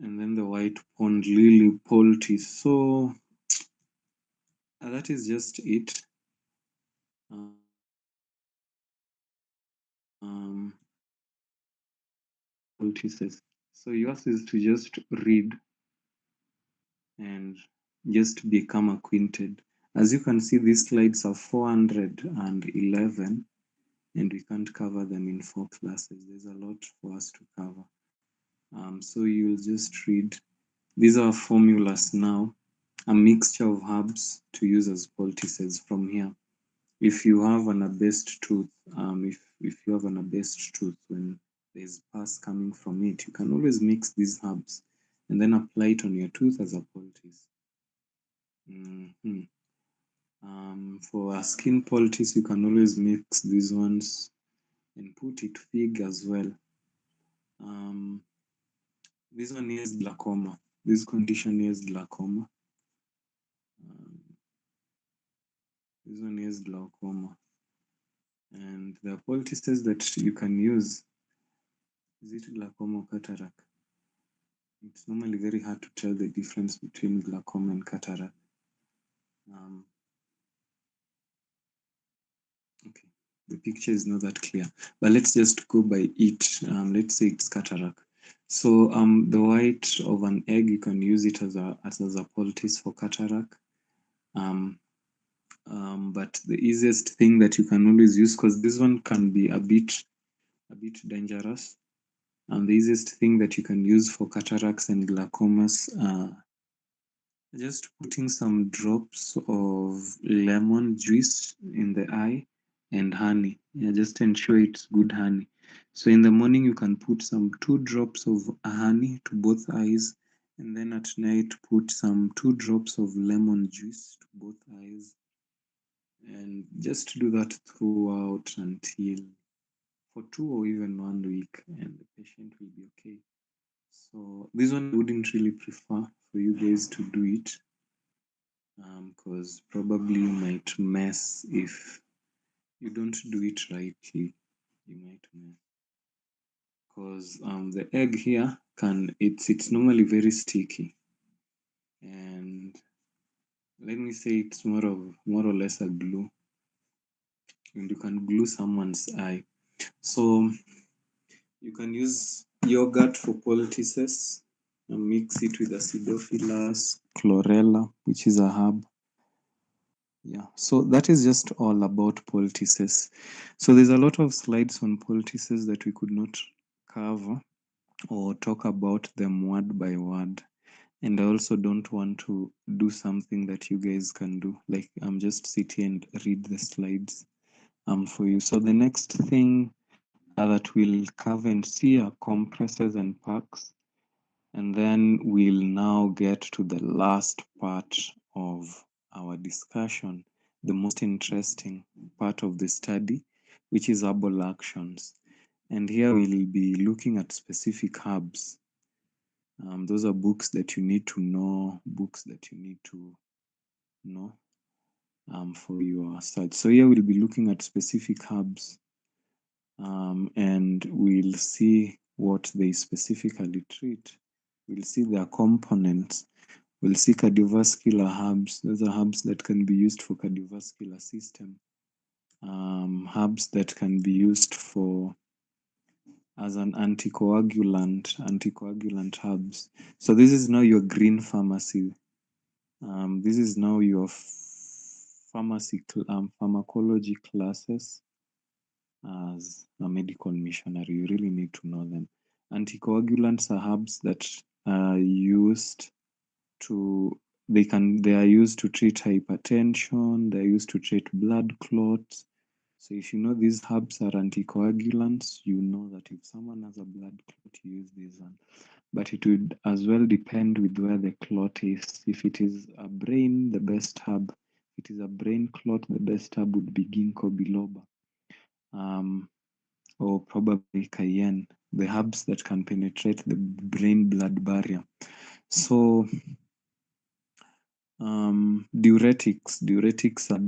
and then the white pond lily poultice. So that is just it. Poultices. So yours is to just read and just become acquainted. As you can see, these slides are 411, and we can't cover them in 4 classes. There's a lot for us to cover. So you'll just read. These are formulas now, a mixture of herbs to use as poultices from here. If you have an abased tooth, if you have an abased tooth, when there's pus coming from it, you can always mix these herbs and then apply it on your tooth as a poultice. For a skin poultice, you can always mix these ones and put it fig as well. This one here is glaucoma. This condition here is glaucoma. This one here is glaucoma. And the poultices that you can use, is it glaucoma or cataract? It's normally very hard to tell the difference between glaucoma and cataract. Okay, the picture is not that clear, but let's just go by it. Let's say it's cataract. So the white of an egg, you can use it as a poultice for cataract. But the easiest thing that you can always use, because this one can be a bit dangerous, and the easiest thing that you can use for cataracts and glaucomas, just putting some drops of lemon juice in the eye and honey. Yeah, just ensure it's good honey. So in the morning, you can put some 2 drops of honey to both eyes, and then at night, put some 2 drops of lemon juice to both eyes, and just do that throughout until for 2 or even 1 week, and the patient will be okay. So this one I wouldn't really prefer for you guys to do it, because probably you might mess if you don't do it rightly. You might mess because the egg here it's normally very sticky, and let me say it's more or less a glue, and you can glue someone's eye. So you can use yogurt for poultices and mix it with acidophilus, chlorella, which is a herb. Yeah, so that is just all about poultices. So there's a lot of slides on poultices that we could not cover or talk about them word by word. And I also don't want to do something that you guys can do. Like just sit here and read the slides for you. So the next thing that we'll cover and see are compresses and packs. And then we'll now get to the last part of our discussion, the most interesting part of the study, which is herbal actions. And here we'll be looking at specific herbs. Those are books that you need to know, books that you need to know for your search. So here we'll be looking at specific herbs, and we'll see what they specifically treat. We'll see their components. We'll see cardiovascular herbs. Those are herbs that can be used for cardiovascular system. Herbs that can be used for as an anticoagulant herbs. So this is now your green pharmacy. This is now your pharmacology classes as a medical missionary. You really need to know them. Anticoagulants are herbs that are used to they are used to treat hypertension, they're used to treat blood clots. So if you know these herbs are anticoagulants, you know that if someone has a blood clot, you use this one. But it would as well depend with where the clot is. If it is a brain, the best herb. If it is a brain clot, the best herb would be ginkgo biloba, or probably cayenne, the herbs that can penetrate the brain-blood barrier. So diuretics are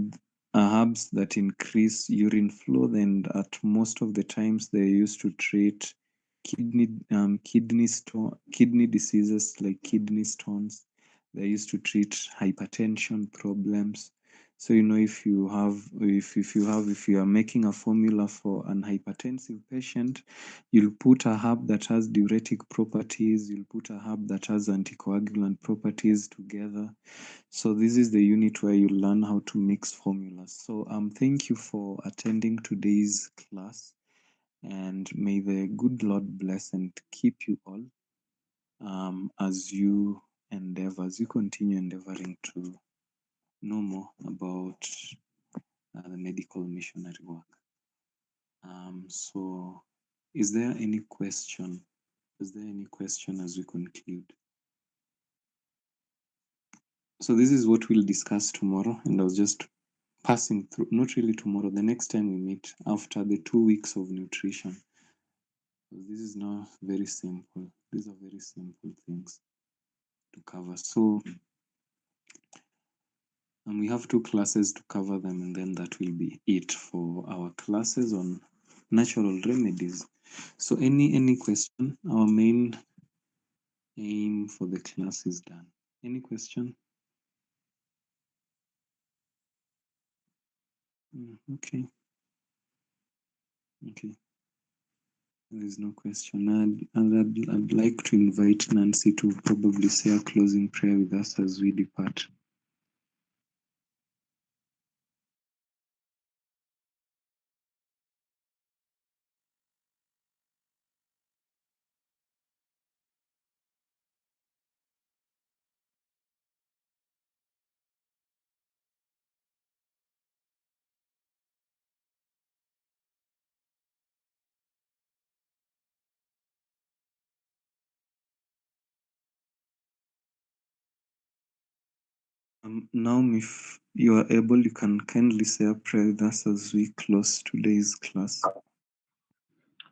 herbs that increase urine flow, and at most of the times they're used to treat kidney diseases like kidney stones. They're used to treat hypertension problems. So if you are making a formula for an hypertensive patient, you'll put a herb that has diuretic properties, you'll put a herb that has anticoagulant properties together. So this is the unit where you learn how to mix formulas. So thank you for attending today's class, and may the good Lord bless and keep you all as you continue endeavoring to know more about the medical missionary work. So is there any question? Is there any question as we conclude? So this is what we'll discuss tomorrow, and I was just passing through, not really tomorrow, the next time we meet after the 2 weeks of nutrition. This is now very simple. These are very simple things to cover. So we have 2 classes to cover them, and then that will be it for our classes on natural remedies. So any question? Our main aim for the class is done. Any question? Okay. Okay. There's no question. I'd like to invite Nancy to probably say a closing prayer with us as we depart. Now, if you are able, you can kindly say a prayer with us as we close today's class.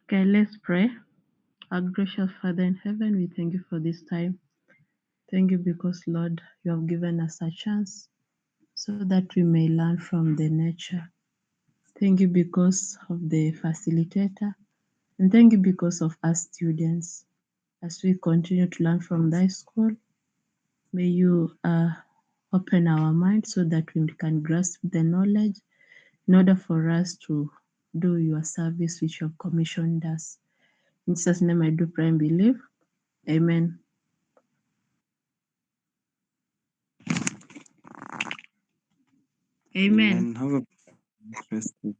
Okay, let's pray. Our gracious Father in heaven, we thank you for this time. Thank you because, Lord, you have given us a chance so that we may learn from the nature. Thank you because of the facilitator, and thank you because of us students. As we continue to learn from thy school, may you open our minds so that we can grasp the knowledge in order for us to do your service which you have commissioned us. In Jesus' name I do pray and believe. Amen. Amen. Have a rest of